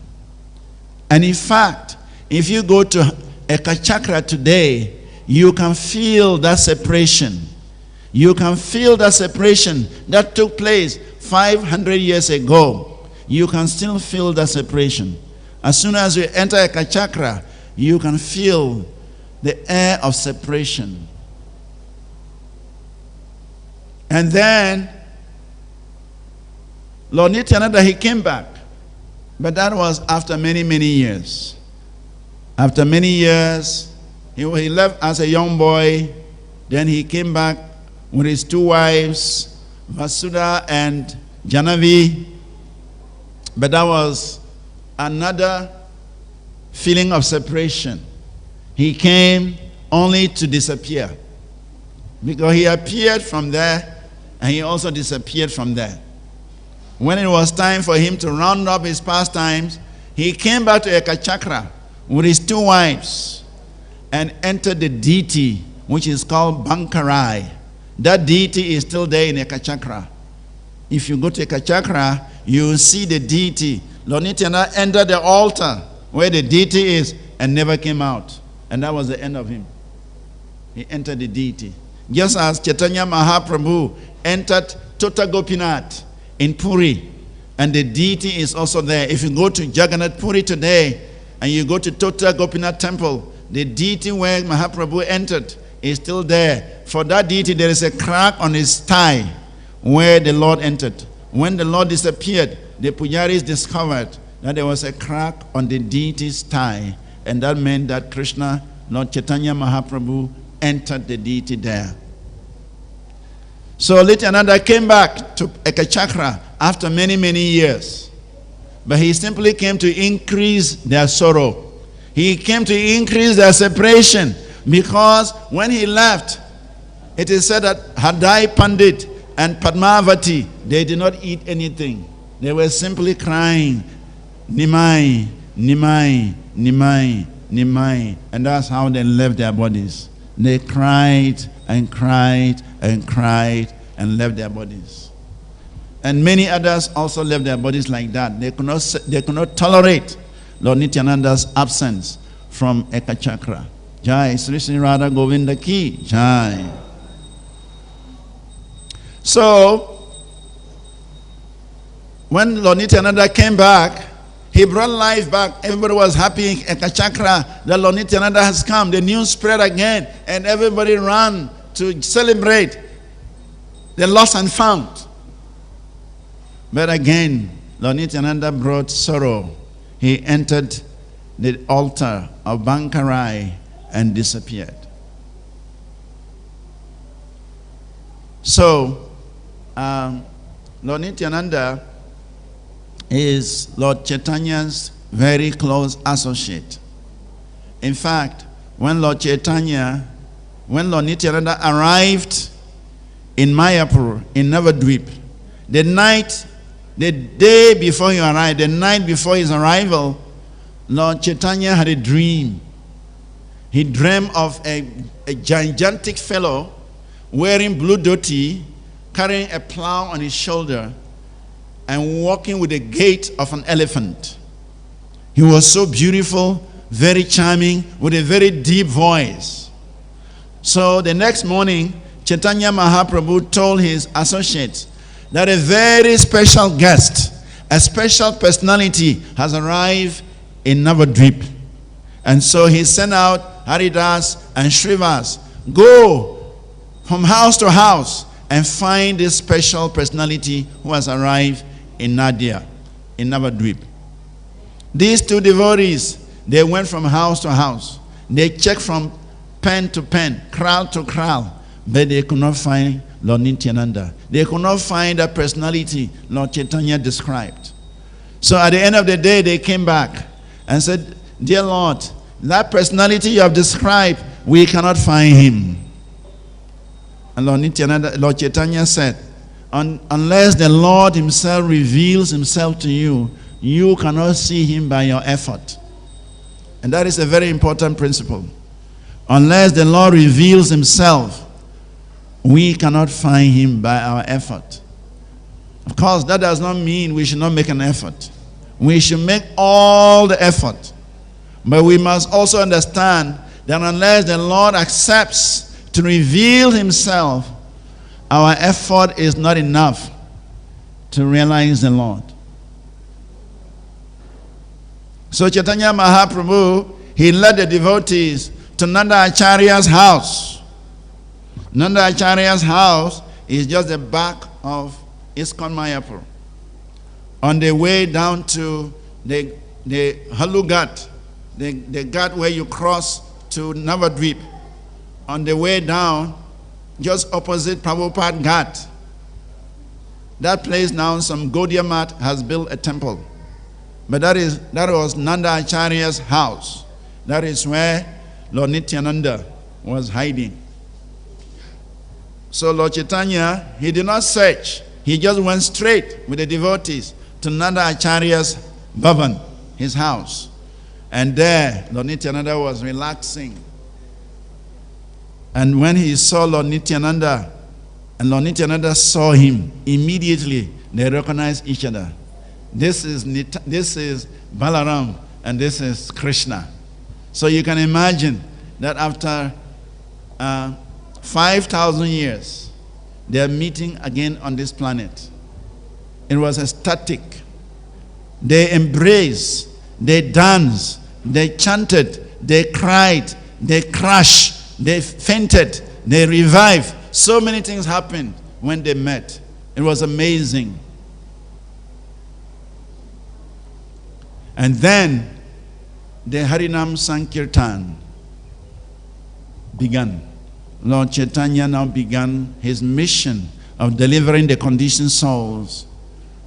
And in fact, if you go to Ekachakra today, you can feel that separation. You can feel that separation that took place 500 years ago. You can still feel that separation. As soon as you enter Ekachakra, you can feel the air of separation. And then Lord Nityananda, he came back. But that was after many, many years. After many years, he left as a young boy. Then he came back with his two wives, Vasudha and Janavi. But that was another feeling of separation. He came only to disappear. Because he appeared from there and he also disappeared from there. When it was time for him to round up his pastimes, he came back to Ekachakra with his two wives and entered the deity which is called Bankarai. That deity is still there in Ekachakra. If you go to Ekachakra, you will see the deity. Lord Nityananda entered the altar where the deity is, and never came out. And that was the end of him. He entered the deity. Just as Chaitanya Mahaprabhu entered Tota Gopinath in Puri, and the deity is also there. If you go to Jagannath Puri today, and you go to Tota Gopinath temple, the deity where Mahaprabhu entered is still there. For that deity, there is a crack on his thigh where the Lord entered. When the Lord disappeared, the pujaris discovered that there was a crack on the deity's thigh, and that meant that Krishna, Lord Chaitanya Mahaprabhu, entered the deity there. So Nityananda came back to Ekachakra after many, many years. But he simply came to increase their sorrow. He came to increase their separation, because when he left, it is said that Hadai Pandit and Padmavati, they did not eat anything. They were simply crying, Nimai, Nimai, Nimai, Nimai. And that's how they left their bodies. They cried and cried and cried and left their bodies. And many others also left their bodies like that. They could not tolerate Lord Nityananda's absence from Ekachakra. Jai Sri Sri Radha Govinda Ki Jai. So, when Lord Nityananda came back, he brought life back. Everybody was happy in Ekachakra that Lord Nityananda has come. The news spread again, and everybody ran to celebrate the lost and found. But again, Lord Nityananda brought sorrow. He entered the altar of Bankarai and disappeared. So, Lord Nityananda is Lord Chaitanya's very close associate. In fact, when Lord Nityananda arrived in Mayapur, in Navadvip, the day before he arrived, the night before his arrival, Lord Chaitanya had a dream. He dreamed of a gigantic fellow wearing blue dhoti, carrying a plow on his shoulder, and walking with the gait of an elephant. He was so beautiful, very charming, with a very deep voice. So the next morning, Chaitanya Mahaprabhu told his associates that a very special guest, a special personality has arrived in Navadvip. And so he sent out Haridas and Shrivas, go from house to house and find this special personality who has arrived in Nadia, in Navadvip. These two devotees, they went from house to house. They checked from pen to pen, kraal to kraal, but they could not find Lord Nityananda. They could not find that personality Lord Chaitanya described. So at the end of the day, they came back and said, dear Lord, that personality you have described, we cannot find him. And Lord Chaitanya said, unless the Lord himself reveals himself to you, you cannot see him by your effort. And that is a very important principle. Unless the Lord reveals himself, we cannot find him by our effort. Of course, that does not mean we should not make an effort. We should make all the effort. But we must also understand that unless the Lord accepts to reveal himself, our effort is not enough to realize the Lord. So Chaitanya Mahaprabhu, he led the devotees to Nanda Acharya's house. Nanda Acharya's house is just the back of ISKCON Mayapur. On the way down to the Halu Ghat, the ghat where you cross to Navadvip, on the way down, just opposite Prabhupada Ghat, that place now, some Gaudiya Math has built a temple. But that was Nanda Acharya's house. That is where Lord Nityananda was hiding. So Lord Chaitanya, he did not search. He just went straight with the devotees to Nanda Acharya's bhavan, his house. And there, Lord Nityananda was relaxing. And when he saw Lord Nityananda, and Lord Nityananda saw him, immediately they recognized each other. This is Balaram, and this is Krishna. So you can imagine that after 5,000 years, they are meeting again on this planet. It was ecstatic. They embraced, they danced, they chanted, they cried, they crashed, they fainted, they revived. So many things happened when they met. It was amazing. And then the Harinam Sankirtan began. Lord Chaitanya now began his mission of delivering the conditioned souls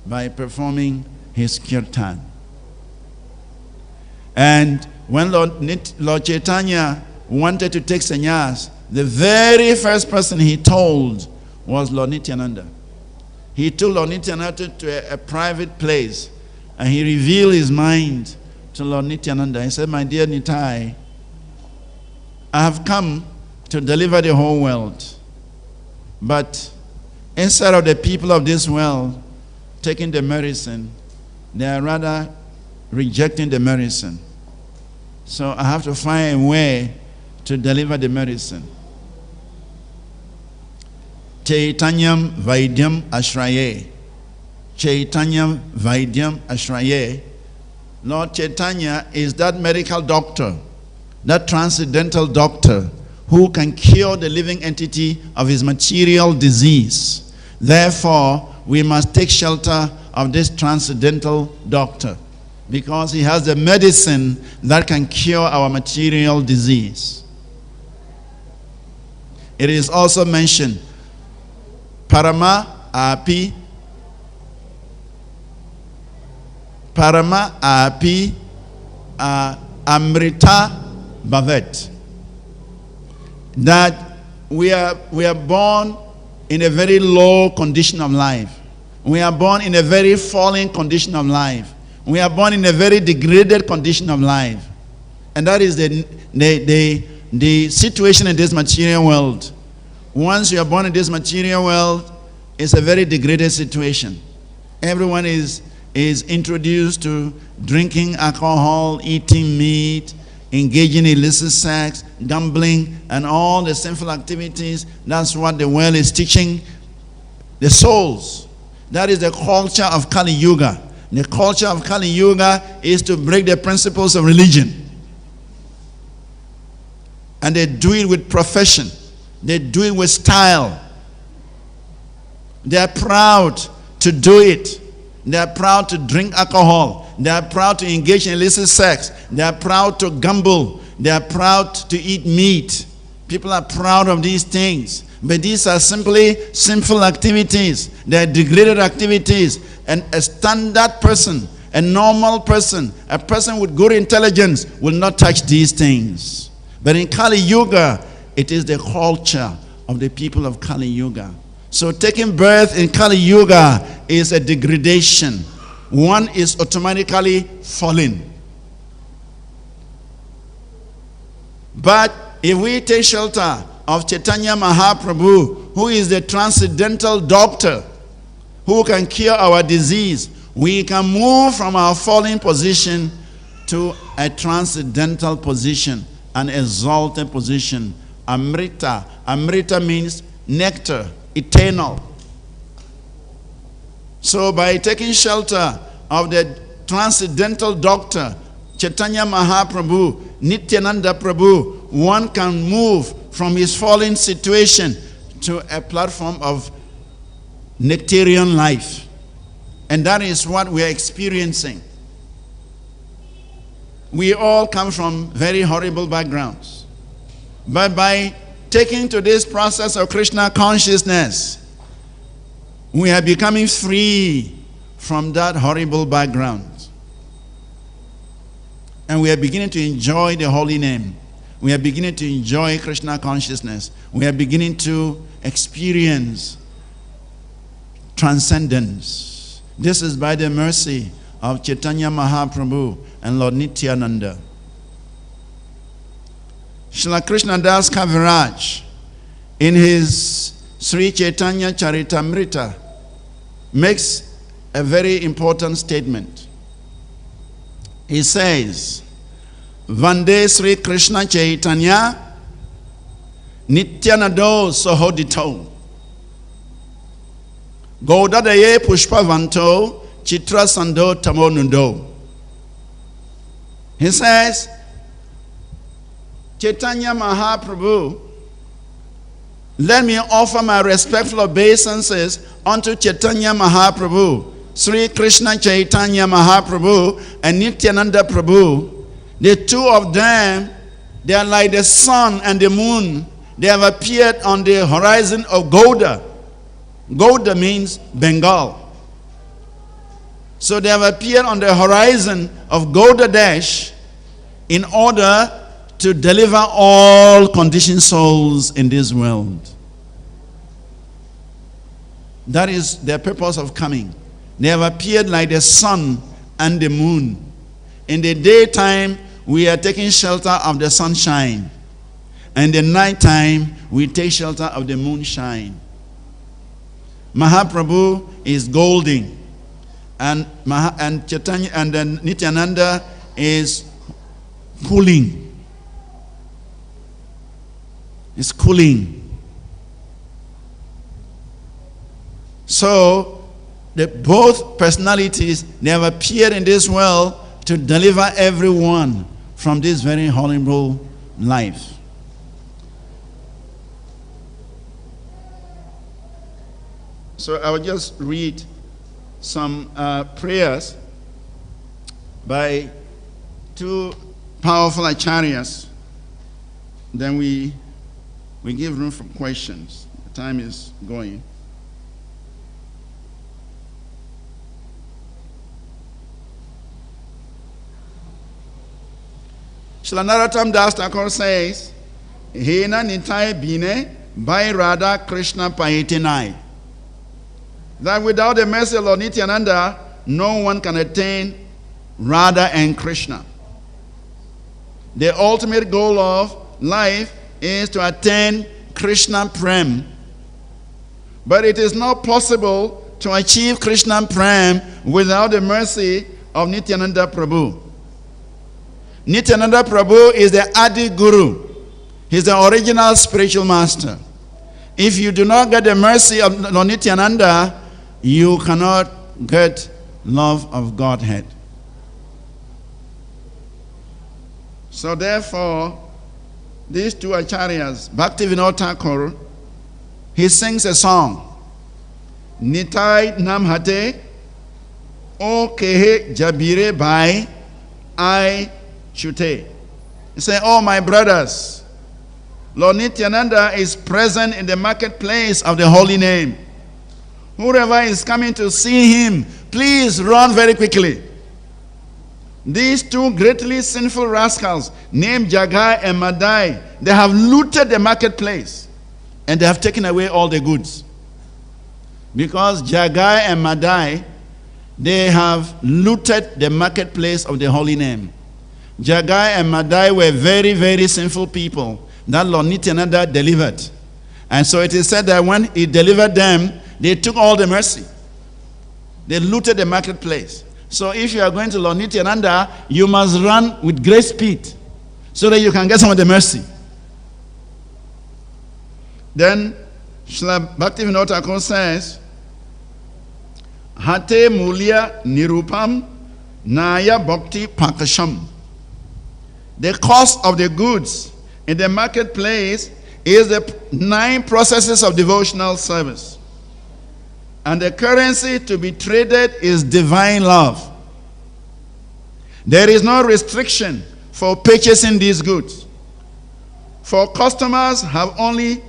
by performing his kirtan. And when Lord Chaitanya wanted to take sannyas, the very first person he told was Lord Nityananda. He took Lord Nityananda to a private place, and he revealed his mind to Lord Nityananda. He said, "My dear Nitai, I have come to deliver the whole world. But instead of the people of this world taking the medicine, they are rather rejecting the medicine. So I have to find a way to deliver the medicine. Chaitanyam Vaidyam Ashraye. Chaitanyam Vaidyam Ashraye. Lord Chaitanya is that medical doctor, that transcendental doctor who can cure the living entity of his material disease. Therefore, we must take shelter of this transcendental doctor because he has the medicine that can cure our material disease." It is also mentioned, Parama api Amrita Bhavet. That we are born in a very low condition of life. We are born in a very fallen condition of life. We are born in a very degraded condition of life. And that is the situation in this material world. Once you are born in this material world, it's a very degraded situation. Everyone is introduced to drinking alcohol, eating meat, engaging in illicit sex, gambling, and all the sinful activities. That's what the world is teaching the souls. That is the culture of Kali Yuga. The culture of Kali Yuga is to break the principles of religion. And they do it with profession. They do it with style. They are proud to do it. They are proud to drink alcohol. They are proud to engage in illicit sex. They are proud to gamble. They are proud to eat meat. People are proud of these things. But these are simply sinful activities. They are degraded activities. And a standard person, a normal person, a person with good intelligence will not touch these things. But in Kali Yuga, it is the culture of the people of Kali Yuga. So taking birth in Kali Yuga is a degradation. One is automatically fallen. But if we take shelter of Chaitanya Mahaprabhu, who is the transcendental doctor who can cure our disease, we can move from our fallen position to a transcendental position, an exalted position. Amrita. Amrita means nectar, eternal. So by taking shelter of the transcendental doctor, Chaitanya Mahaprabhu, Nityananda Prabhu, one can move from his fallen situation to a platform of nectarian life. And that is what we are experiencing. We all come from very horrible backgrounds. But by taking to this process of Krishna consciousness, we are becoming free from that horrible background. And we are beginning to enjoy the holy name. We are beginning to enjoy Krishna consciousness. We are beginning to experience transcendence. This is by the mercy of Chaitanya Mahaprabhu and Lord Nityananda. Srila Krishna Das Kaviraj, in his Sri Chaitanya Charitamrita, makes a very important statement. He says, Vande Sri Krishna Chaitanya Nityanando Sohodito Godadaye Pushpavanto Chitra Sando Tamonundo. He says, Chaitanya Mahaprabhu, let me offer my respectful obeisances unto Chaitanya Mahaprabhu, Sri Krishna Chaitanya Mahaprabhu, and Nityananda Prabhu. The two of them, they are like the sun and the moon. They have appeared on the horizon of Gauda. Gauda means Bengal. So they have appeared on the horizon of Gauda Dash in order to deliver all conditioned souls in this world. That is their purpose of coming. They have appeared like the sun and the moon. In the daytime, we are taking shelter of the sunshine. And in the nighttime, we take shelter of the moonshine. Mahaprabhu is golden. And Chaitanya and then Nityananda is cooling. It's cooling. So, both personalities, they have appeared in this world to deliver everyone from this very horrible life. So I will just read some prayers by two powerful acharyas. Then we give room for questions. The time is going. Srila Narottam Das Thakur says, Hena Nitai Bine by Radha Krishna Pahitinai. That without the mercy of Lord Nityananda, no one can attain Radha and Krishna. The ultimate goal of life is to attain Krishna Prem. But it is not possible to achieve Krishna Prem without the mercy of Nityananda Prabhu. Nityananda Prabhu is the Adi Guru. He's the original spiritual master. If you do not get the mercy of Lord Nityananda, you cannot get love of Godhead. So therefore, these two acharyas, Bhaktivinoda Thakur, he sings a song. Nitai Namhate, O Kehe Jabire Bhai, I Chute. He said, oh my brothers, Lord Nityananda is present in the marketplace of the holy name. Whoever is coming to see him, please run very quickly. These two greatly sinful rascals named Jagai and Madai, they have looted the marketplace and they have taken away all the goods. Because Jagai and Madai, they have looted the marketplace of the holy name. Jagai and Madai were very, very sinful people that Lord Nityananda delivered. And so it is said that when he delivered them, they took all the mercy. They looted the marketplace. So if you are going to Lord Nityananda, you must run with great speed so that you can get some of the mercy. Then Srila Bhaktivinoda Thakur says, Hate mulya nirupam naya bhakti pakasham. The cost of the goods in the marketplace is the 9 processes of devotional service. And the currency to be traded is divine love. There is no restriction for purchasing these goods. For customers have only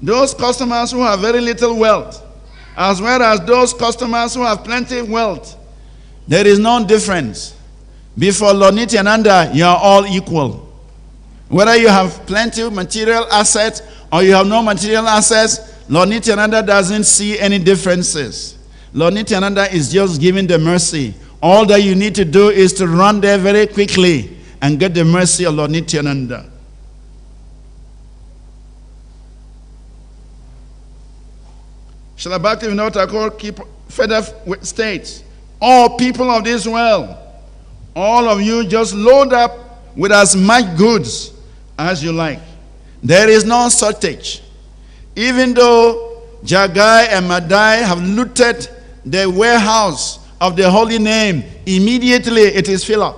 those customers who have very little wealth, as well as those customers who have plenty of wealth. There is no difference. Before Lord Nityananda, you are all equal. Whether you have plenty of material assets or you have no material assets, Lord Nityananda doesn't see any differences. Lord Nityananda is just giving the mercy. All that you need to do is to run there very quickly and get the mercy of Lord Nityananda. Srila Bhaktivinoda Thakur further states, all people of this world, All of you just load up with as much goods as you like. There is no shortage. Even though Jagai and Madai have looted the warehouse of the holy name, immediately it is filled up.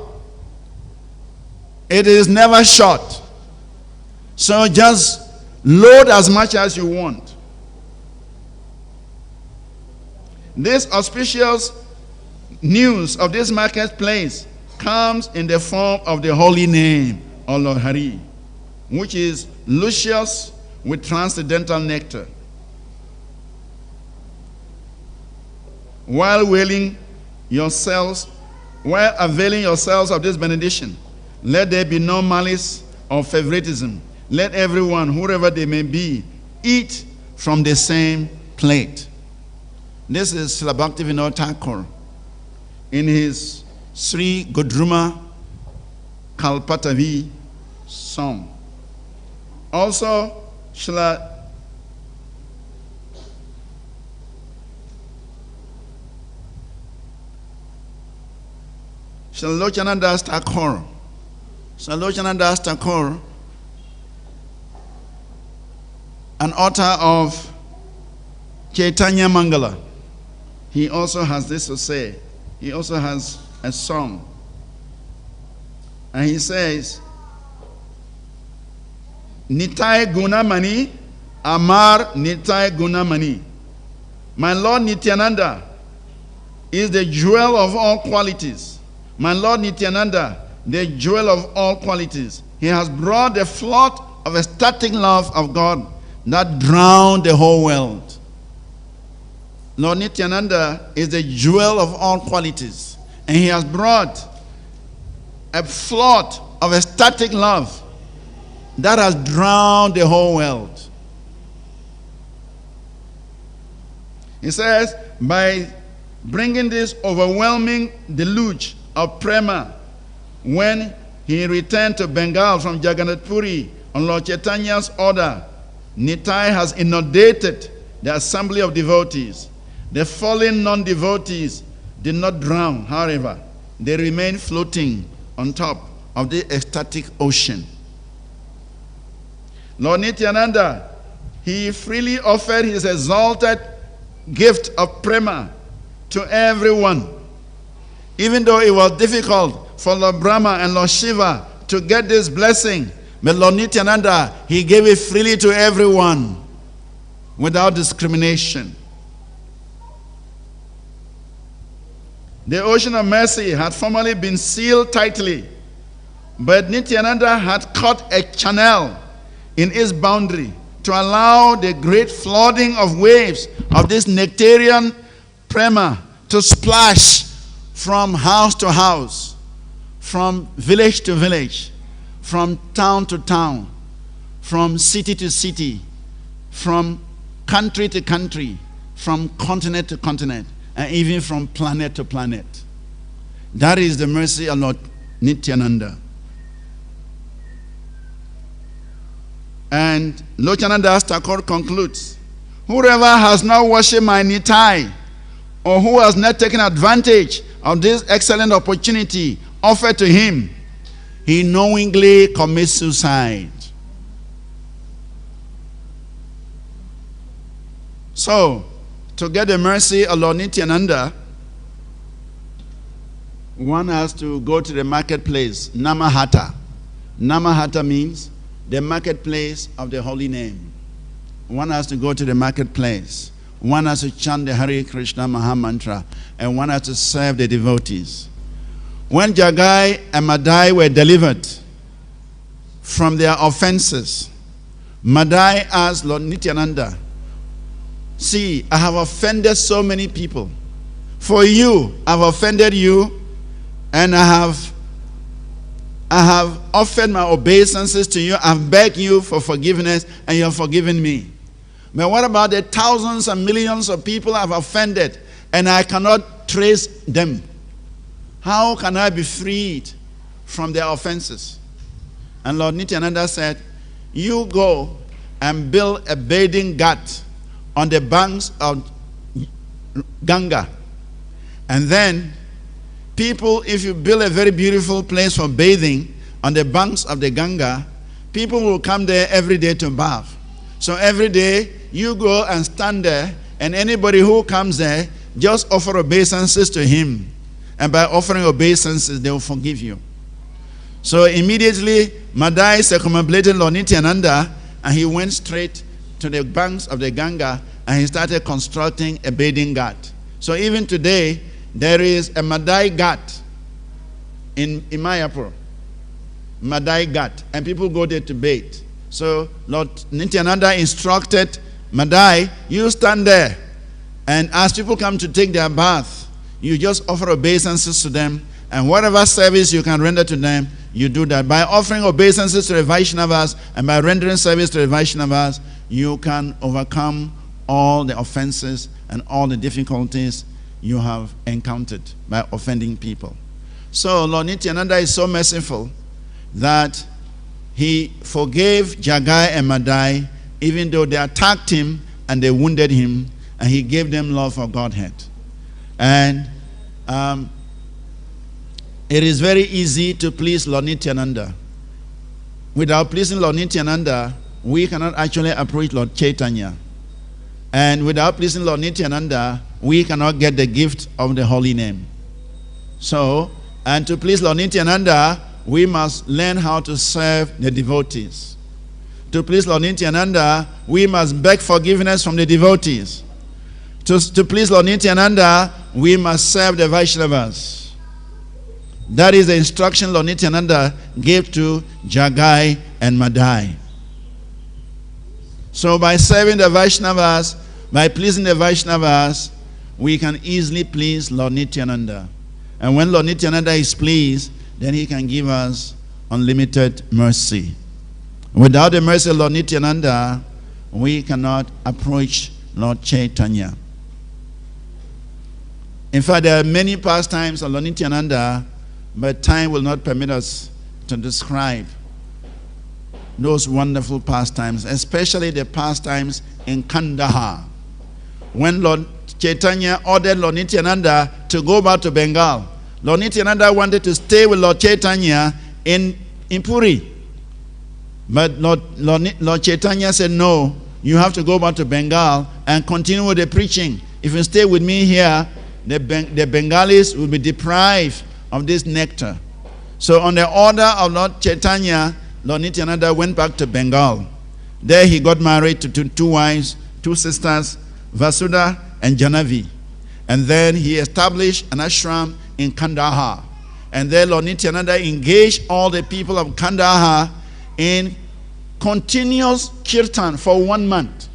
It is never short. So just load as much as you want. This auspicious news of this marketplace comes in the form of the holy name, O Lord Hari, which is luscious with transcendental nectar. While availing yourselves of this benediction, let there be no malice or favoritism. Let everyone, whoever they may be, eat from the same plate. This is Srila Bhaktivinoda Thakur in his Sri Godruma Kalpatavi song. Also, Srila Lochananda Thakur. Srila Lochananda Thakur, an author of Chaitanya Mangala, he also has this to say. He also has a song. And he says, Nitai Gunamani, Amar Nitai Gunamani. My Lord Nityananda is the jewel of all qualities. My Lord Nityananda, the jewel of all qualities. He has brought the flood of ecstatic love of God that drowned the whole world. Lord Nityananda is the jewel of all qualities. And he has brought a flood of ecstatic love that has drowned the whole world. He says, by bringing this overwhelming deluge of prema, when he returned to Bengal from Jagannath Puri on Lord Chaitanya's order, Nitai has inundated the assembly of devotees. The fallen non-devotees did not drown, however. They remained floating on top of the ecstatic ocean. Lord Nityananda, he freely offered his exalted gift of prema to everyone. Even though it was difficult for Lord Brahma and Lord Shiva to get this blessing, but Lord Nityananda, he gave it freely to everyone without discrimination. The ocean of mercy had formerly been sealed tightly, but Nityananda had cut a channel in its boundary to allow the great flooding of waves of this nectarian prema to splash from house to house, from village to village, from town to town, from city to city, from country to country, from continent to continent, and even from planet to planet. That is the mercy of Lord Nityananda. And Lochananda Thakur concludes, whoever has not worshipped my Nitai, or who has not taken advantage of this excellent opportunity offered to him, he knowingly commits suicide. So, to get the mercy of Lord Nityananda, one has to go to the marketplace, Namahata. Namahata means the marketplace of the holy name. One has to go to the marketplace. One has to chant the Hare Krishna Maha Mantra, and one has to serve the devotees. When Jagai and Madai were delivered from their offenses, Madai asked Lord Nityananda, see, I have offended so many people. For you, I've offended you, and I have offered my obeisances to you. I've begged you for forgiveness, and you have forgiven me. But what about the thousands and millions of people I've offended, and I cannot trace them? How can I be freed from their offenses? And Lord Nityananda said, you go and build a bathing ghat on the banks of Ganga, and then People, if you build a very beautiful place for bathing on the banks of the Ganga, people will come there every day to bath. So every day you go and stand there, and anybody who comes there, just offer obeisances to him. And by offering obeisances, they will forgive you. So immediately, Madai circumambulated Lord Nityananda, and he went straight to the banks of the Ganga, and he started constructing a bathing ghat. So even today, there is a Madai ghat in Mayapur. Madai ghat, and people go there to bathe. So Lord Nityananda instructed Madai, you stand there, and as people come to take their bath, you just offer obeisances to them, and whatever service you can render to them, you do that. By offering obeisances to the Vaishnavas and by rendering service to the Vaishnavas, you can overcome all the offenses and all the difficulties you have encountered by offending people. So Lord Nityananda is so merciful that he forgave Jagai and Madai, even though they attacked him and they wounded him, and he gave them love for Godhead. And it is very easy to please Lord Nityananda. Without pleasing Lord Nityananda, we cannot actually approach Lord Chaitanya. And without pleasing Lord Nityananda, we cannot get the gift of the holy name. So, and to please Lord Nityananda, we must learn how to serve the devotees. To please Lord Nityananda, we must beg forgiveness from the devotees. To please Lord Nityananda, we must serve the Vaishnavas. That is the instruction Lord Nityananda gave to Jagai and Madai. So by serving the Vaishnavas, by pleasing the Vaishnavas, we can easily please Lord Nityananda. And when Lord Nityananda is pleased, then he can give us unlimited mercy. Without the mercy of Lord Nityananda, we cannot approach Lord Chaitanya. In fact, there are many pastimes of Lord Nityananda, but time will not permit us to describe those wonderful pastimes, especially the pastimes in Kandahar. When Lord Chaitanya ordered Lord Nityananda to go back to Bengal, Lord Nityananda wanted to stay with Lord Chaitanya in Puri. But Lord Chaitanya said, no, you have to go back to Bengal and continue with the preaching. If you stay with me here, the Bengalis will be deprived of this nectar. So on the order of Lord Chaitanya, Lord Nityananda went back to Bengal. There he got married to two wives, two sisters, Vasudha and Janavi. And then he established an ashram in Kandahar. And there Lord Nityananda engaged all the people of Kandahar in continuous kirtan for 1 month.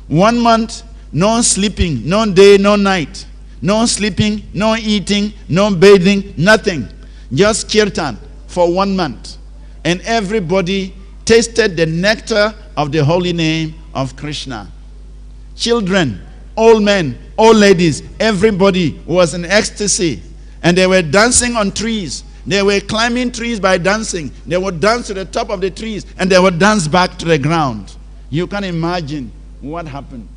1 month, no sleeping, no day, no night. No sleeping, no eating, no bathing, nothing. Just kirtan for 1 month. And everybody tasted the nectar of the holy name of Krishna. Children, old men, old ladies, everybody was in ecstasy. And they were dancing on trees. They were climbing trees by dancing. They would dance to the top of the trees and they would dance back to the ground. You can imagine what happened.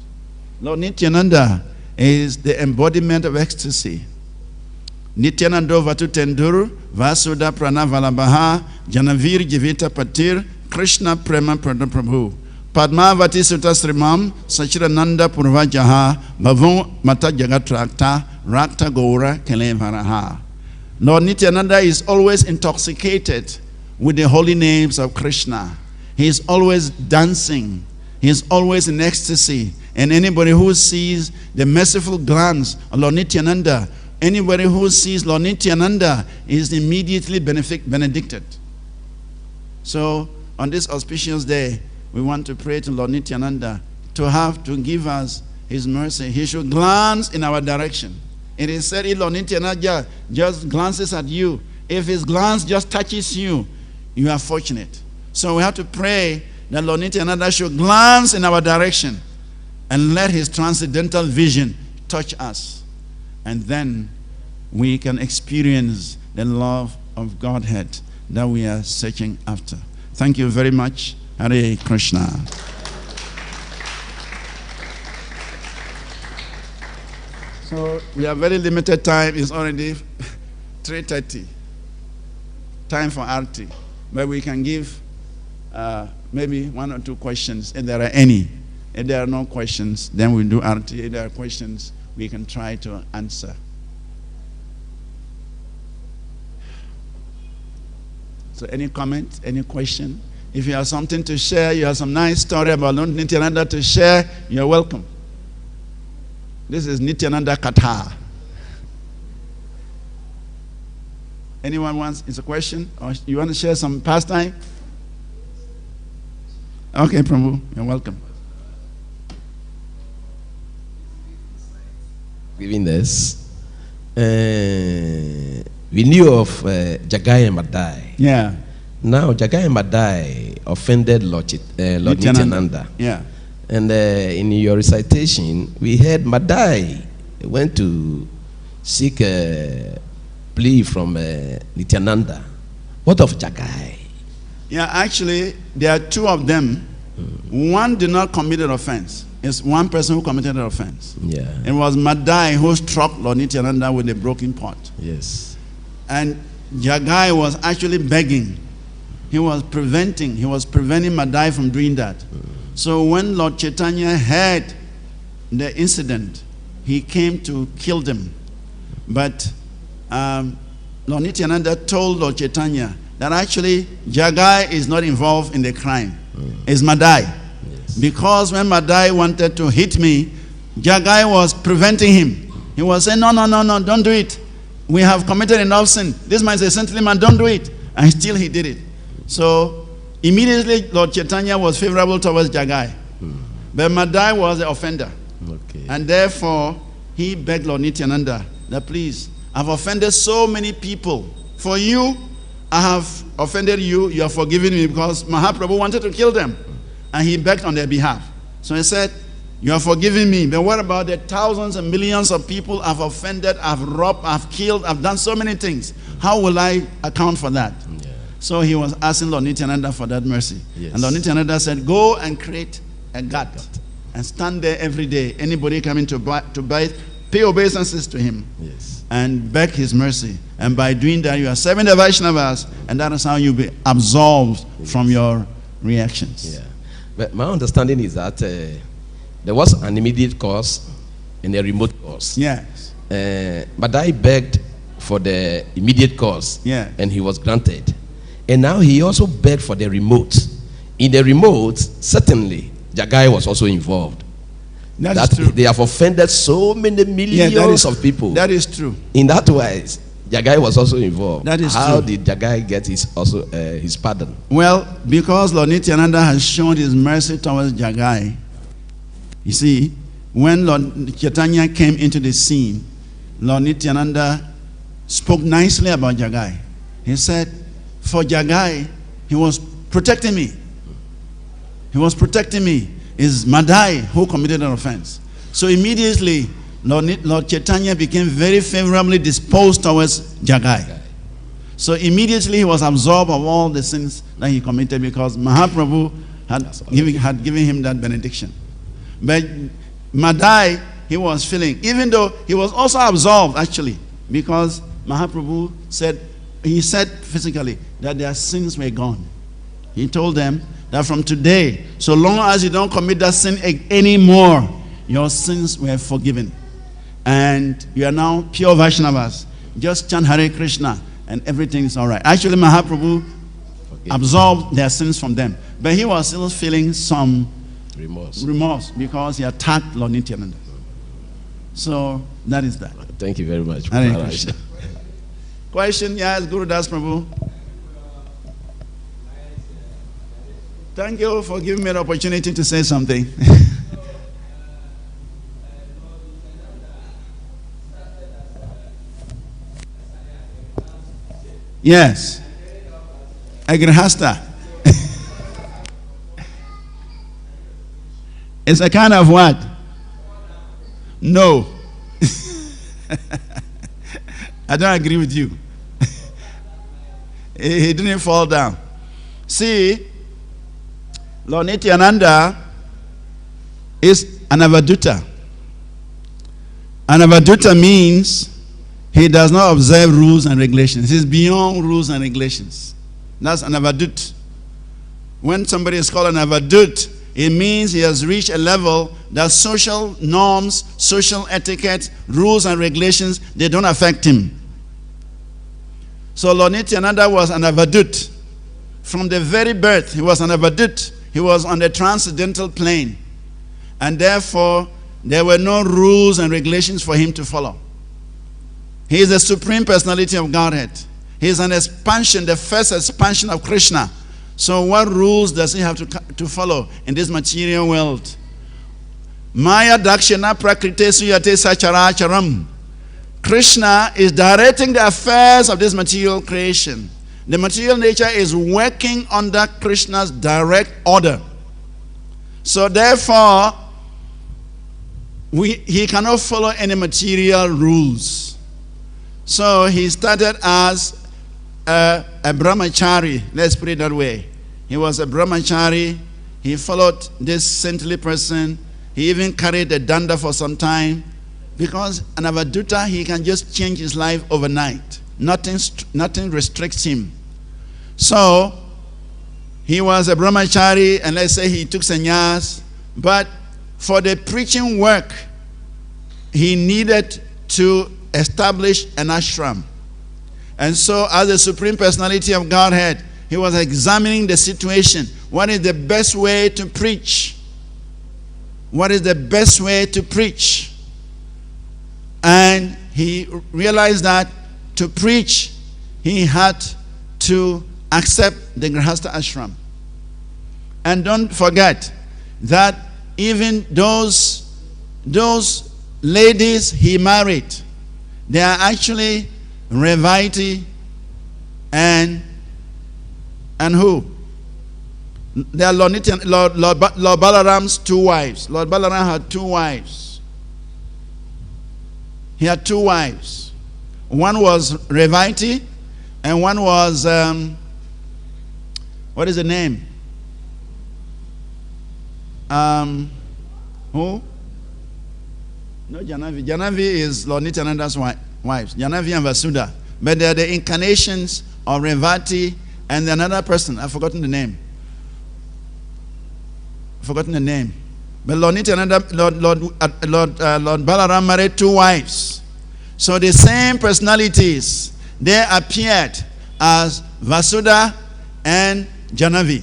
Lord Nityananda is the embodiment of ecstasy. Nityanando Vatu Tenduru, Vasuda Pranavalabha, Janavir Jivita Patir, Krishna Prema Prabhu, Padmavati Sutta Srimam, Sachirananda Purvajaha, Bhavon Mata Jagatrakta, Rakta Gora Kelevaraha. Lord Nityananda is always intoxicated with the holy names of Krishna. He is always dancing. He is always in ecstasy. And anybody who sees the merciful glance of Lord Nityananda, anybody who sees Lord Nityananda is immediately benedicted. So on this auspicious day, we want to pray to Lord Nityananda to give us his mercy. He should glance in our direction. It is said if Lord Nityananda just glances at you, if his glance just touches you, you are fortunate. So we have to pray that Lord Nityananda should glance in our direction and let his transcendental vision touch us. And then we can experience the love of Godhead that we are searching after. Thank you very much. Hare Krishna. So we have very limited time. It's already 3:30. Time for RT. But we can give maybe 1 or 2 questions if there are any. If there are no questions, then we'll do RT. If there are questions, we can try to answer. So any comment, any question? If you have something to share, you have some nice story about Lord Nityananda to share, you're welcome. This is Nityananda Katha. Anyone wants, it's a question? Or you want to share some pastime? Okay, Prabhu, you're welcome. Giving this, we knew of Jagai and Madai. Yeah. Now Jagai and Madai offended Lord Nityananda. Yeah. And in your recitation, we heard Madai went to seek a plea from Nityananda. What of Jagai? Yeah, actually, there are 2 of them. One did not commit an offense. It's one person who committed an offense. Yeah. It was Madai who struck Lord Nityananda with a broken pot. Yes. And Jagai was actually begging. He was preventing Madai from doing that. So when Lord Chaitanya heard the incident, he came to kill them. But Lord Nityananda told Lord Chaitanya that actually Jagai is not involved in the crime. It's Madai. Yes. Because when Madai wanted to hit me, Jagai was preventing him. He was saying, no, don't do it. We have committed enough sin. This man is a saintly man, don't do it. And still he did it. So immediately Lord Chaitanya was favorable towards Jagai. But Madai was the offender. Okay. And therefore, he begged Lord Nityananda that please, I've offended so many people. For you, I have offended you. You have forgiven me because Mahaprabhu wanted to kill them. And he begged on their behalf. So he said, you have forgiven me. But what about the thousands and millions of people I've offended, I've robbed, I've killed, I've done so many things. How will I account for that? Yeah. So he was asking Lord Nityananda for that mercy. Yes. And Lord Nityananda said, go and create a ghat and stand there every day. Anybody coming to buy, pay obeisances to him. Yes. And beg his mercy. And by doing that, you are serving the Vaishnavas, and that is how you'll be absolved from your reactions. Yeah. But my understanding is that there was an immediate cause and a remote cause. Yes. But I begged for the immediate cause, and he was granted. And now he also begged for the remote. In the remote, certainly, Jagai was also involved. That is true. They have offended so many millions of people. That is true. In that wise, Jagai was also involved. That is How true. did Jagai get his pardon? Well, because Lord Nityananda has shown his mercy towards Jagai. You see, when Lord Chaitanya came into the scene, Lord Nityananda spoke nicely about Jagai. He said, for Jagai, he was protecting me. He was protecting me. It's Madai who committed an offense. So immediately, Lord Chaitanya became very favorably disposed towards Jagai. So immediately he was absolved of all the sins that he committed because Mahaprabhu had given him that benediction. But Madai, he was feeling, even though he was also absolved actually, because Mahaprabhu said, he said physically that their sins were gone. He told them that from today, so long as you don't commit that sin anymore, your sins were forgiven. And you are now pure Vaishnavas. Just chant Hare Krishna and everything is all right. Actually, Mahaprabhu absolved their sins from them. But he was still feeling some remorse because he attacked Lord Nityananda. So that is that. Thank you very much. Hare Krishna. Question? Yes, Guru Das Prabhu. Thank you for giving me the opportunity to say something. Yes. Agrihasta. It's a kind of what? No. I don't agree with you. He didn't fall down. See, Lord Nityananda is an avaduta. An avaduta means He does not observe rules and regulations. He's beyond rules and regulations. That's an avadut. When somebody is called an avadut, it means he has reached a level that social norms, social etiquette, rules and regulations, they don't affect him. So Lord Nityananda was an avadut. From the very birth, he was an avadut. He was on the transcendental plane. And therefore, there were no rules and regulations for him to follow. He is the supreme personality of Godhead. He is an expansion, the first expansion of Krishna. So what rules does he have to follow in this material world? Maya dakshina prakrite suyate sacharacharam. Krishna is directing the affairs of this material creation. The material nature is working under Krishna's direct order. So therefore, he cannot follow any material rules. So he started as a brahmachari, let's put it that way. He was a brahmachari. He followed this saintly person. He even carried a danda for some time. Because an avaduta, he can just change his life overnight. Nothing restricts him. So, he was a brahmachari, and let's say he took sannyas. But for the preaching work, he needed to establish an ashram. And so, as the Supreme Personality of Godhead, he was examining the situation. What is the best way to preach? What is the best way to preach? And he realized that to preach, he had to accept the Grihastha ashram. And don't forget that even those ladies he married, they are actually Revaiti and who? They are Lord Balaram's two wives. Lord Balaram had two wives. He had two wives. One was Revaiti and one was, what is the name? Who? No, Janavi. Janavi is Lord Nityananda's wives. Janavi and Vasudha. But they are the incarnations of Revati and another person. I've forgotten the name. But Lord Nityananda, Lord Balaram married two wives. So the same personalities, they appeared as Vasudha and Janavi.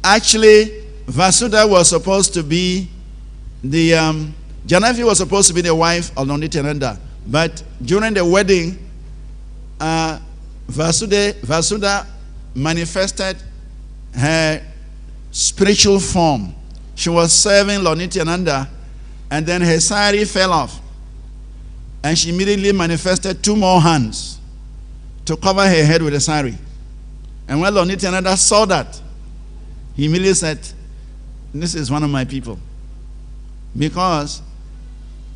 Actually, Vasudha was supposed to be Janavi was supposed to be the wife of Lord Nityananda. But during the wedding, Vasudha manifested her spiritual form. She was serving Lord Nityananda, and then her sari fell off. And she immediately manifested two more hands to cover her head with a sari. And when Lord Nityananda saw that, he immediately said, "This is one of my people." Because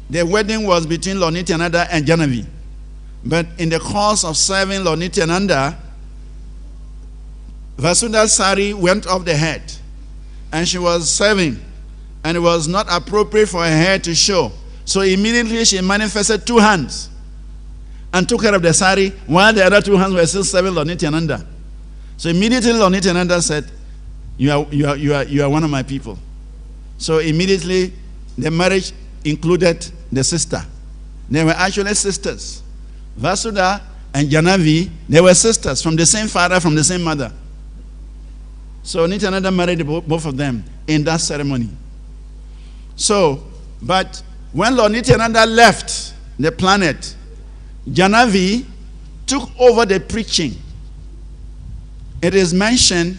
the wedding was between Lord Nityananda and Janavi. But in the course of serving Lord Nityananda, Vasudha's sari went off the head. And she was serving. And it was not appropriate for her hair to show. So immediately she manifested two hands and took care of the sari while the other two hands were still serving Lord Nityananda. So immediately Lord Nityananda said, you are one of my people. So immediately the marriage included the sister. They were actually sisters. Vasudha and Janavi, they were sisters from the same father, from the same mother. So Nityananda married both of them in that ceremony. So, but when Lord Nityananda left the planet, Janavi took over the preaching. It is mentioned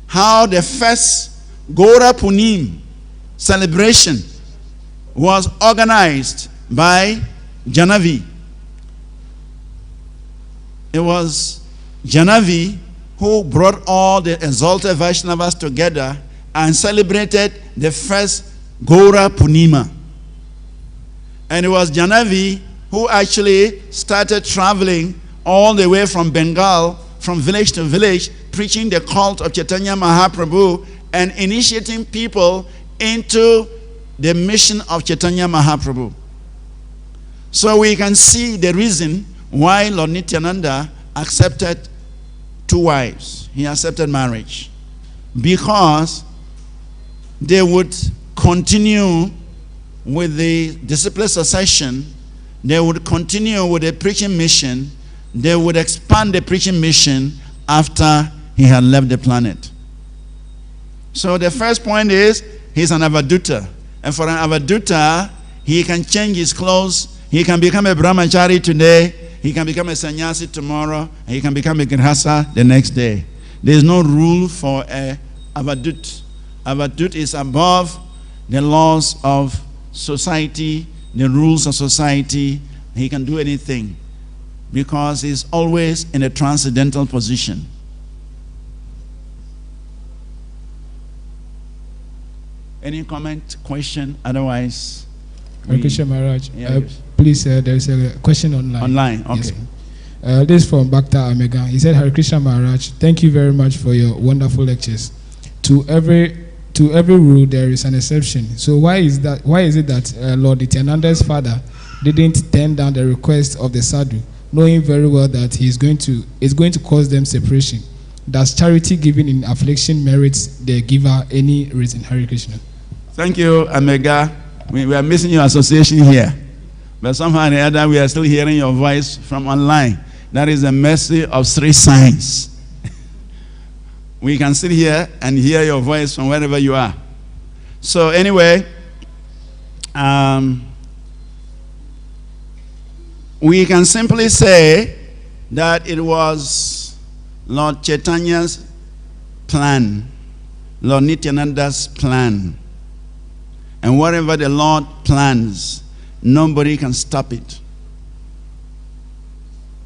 how the first Gaura Punim celebration was organized by Janavi. It was Janavi who brought all the exalted Vaishnavas together and celebrated the first Gaura Punima. And it was Janavi who actually started traveling all the way from Bengal, from village to village, preaching the cult of Chaitanya Mahaprabhu and initiating people into the mission of Chaitanya Mahaprabhu. So we can see the reason why Lord Nityananda accepted 2 wives. He accepted marriage. Because they would continue with the disciple succession. They would continue with the preaching mission. They would expand the preaching mission after he had left the planet. So the first point is, he's an avaduta. And for an avaduta, he can change his clothes. He can become a brahmachari today. He can become a sannyasi tomorrow. And he can become a grihastha the next day. There is no rule for a avadut. Avadut is above the laws of society, the rules of society. He can do anything because he's always in a transcendental position. Any comment, question? Otherwise, Hare Krishna Maharaj. Yeah, please, there is a question online. Online, okay. Yes. This is from Bhakta Amega. He said, Hare Krishna Maharaj, thank you very much for your wonderful lectures. To every rule there is an exception. So why is it that Lord Nityananda's father didn't turn down the request of the sadhu, knowing very well that he's going to cause them separation? Does charity given in affliction merits the giver any reason? Hare Krishna. Thank you, Amega. We are missing your association here. But somehow or the other, we are still hearing your voice from online. That is the mercy of Sri Science. We can sit here and hear your voice from wherever you are. So anyway, we can simply say that it was Lord Chaitanya's plan, Lord Nityananda's plan. And whatever the Lord plans, nobody can stop it.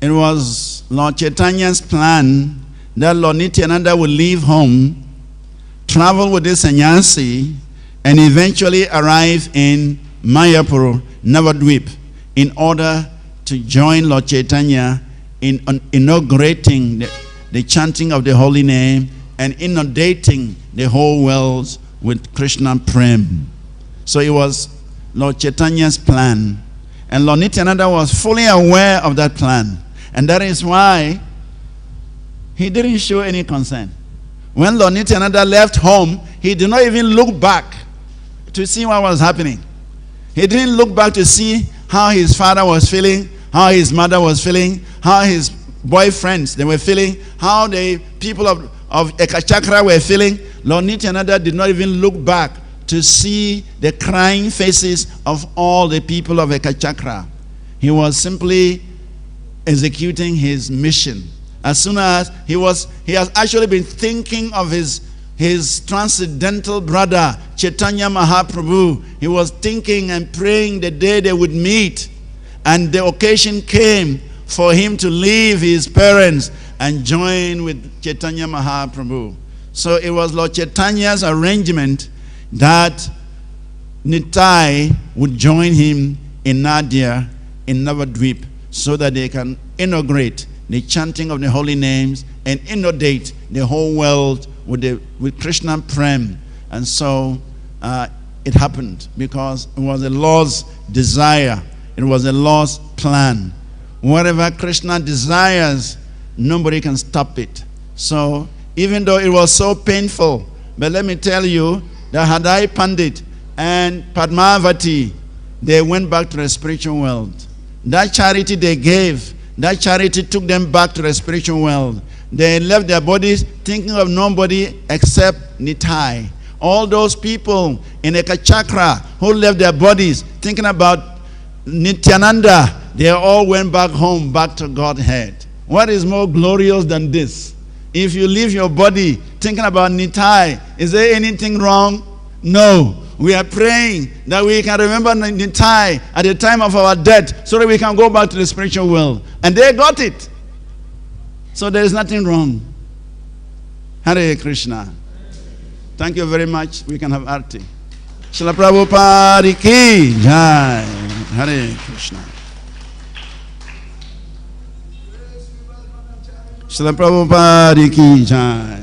It was Lord Chaitanya's plan that Lord Nityananda would leave home, travel with this sannyasi, and eventually arrive in Mayapur, Navadvip, in order to join Lord Chaitanya in inaugurating the chanting of the holy name and inundating the whole world with Krishna Prem. So it was Lord Chaitanya's plan. And Lord Nityananda was fully aware of that plan. And that is why he didn't show any concern. When Lord Nityananda left home, he did not even look back to see what was happening. He didn't look back to see how his father was feeling, how his mother was feeling, how his boyfriends they were feeling, how the people of Ekachakra were feeling. Lord Nityananda did not even look back to see the crying faces of all the people of Ekachakra. He was simply executing his mission. As soon as he has actually been thinking of his transcendental brother Chaitanya Mahaprabhu. He was thinking and praying the day they would meet, and the occasion came for him to leave his parents and join with Chaitanya Mahaprabhu. So it was Lord Chaitanya's arrangement that Nitai would join him in Nadia, in Navadvip, so that they can inaugurate the chanting of the holy names and inundate the whole world with Krishna Prem. And so it happened because it was the Lord's desire. It was the Lord's plan. Whatever Krishna desires, nobody can stop it. So even though it was so painful, but let me tell you that Hadai Pandit and Padmavati, they went back to the spiritual world. That charity they gave, that charity took them back to the spiritual world. They left their bodies thinking of nobody except Nitai. All those people in Ekachakra who left their bodies thinking about Nityananda, they all went back home, back to Godhead. What is more glorious than this? If you leave your body thinking about Nitai, is there anything wrong? No. We are praying that we can remember Nitai at the time of our death so that we can go back to the spiritual world. And they got it. So there is nothing wrong. Hare Krishna. Thank you very much. We can have Arti. Srila Prabhupada ki jai. Hare Krishna. Srila Prabhupada ki jai.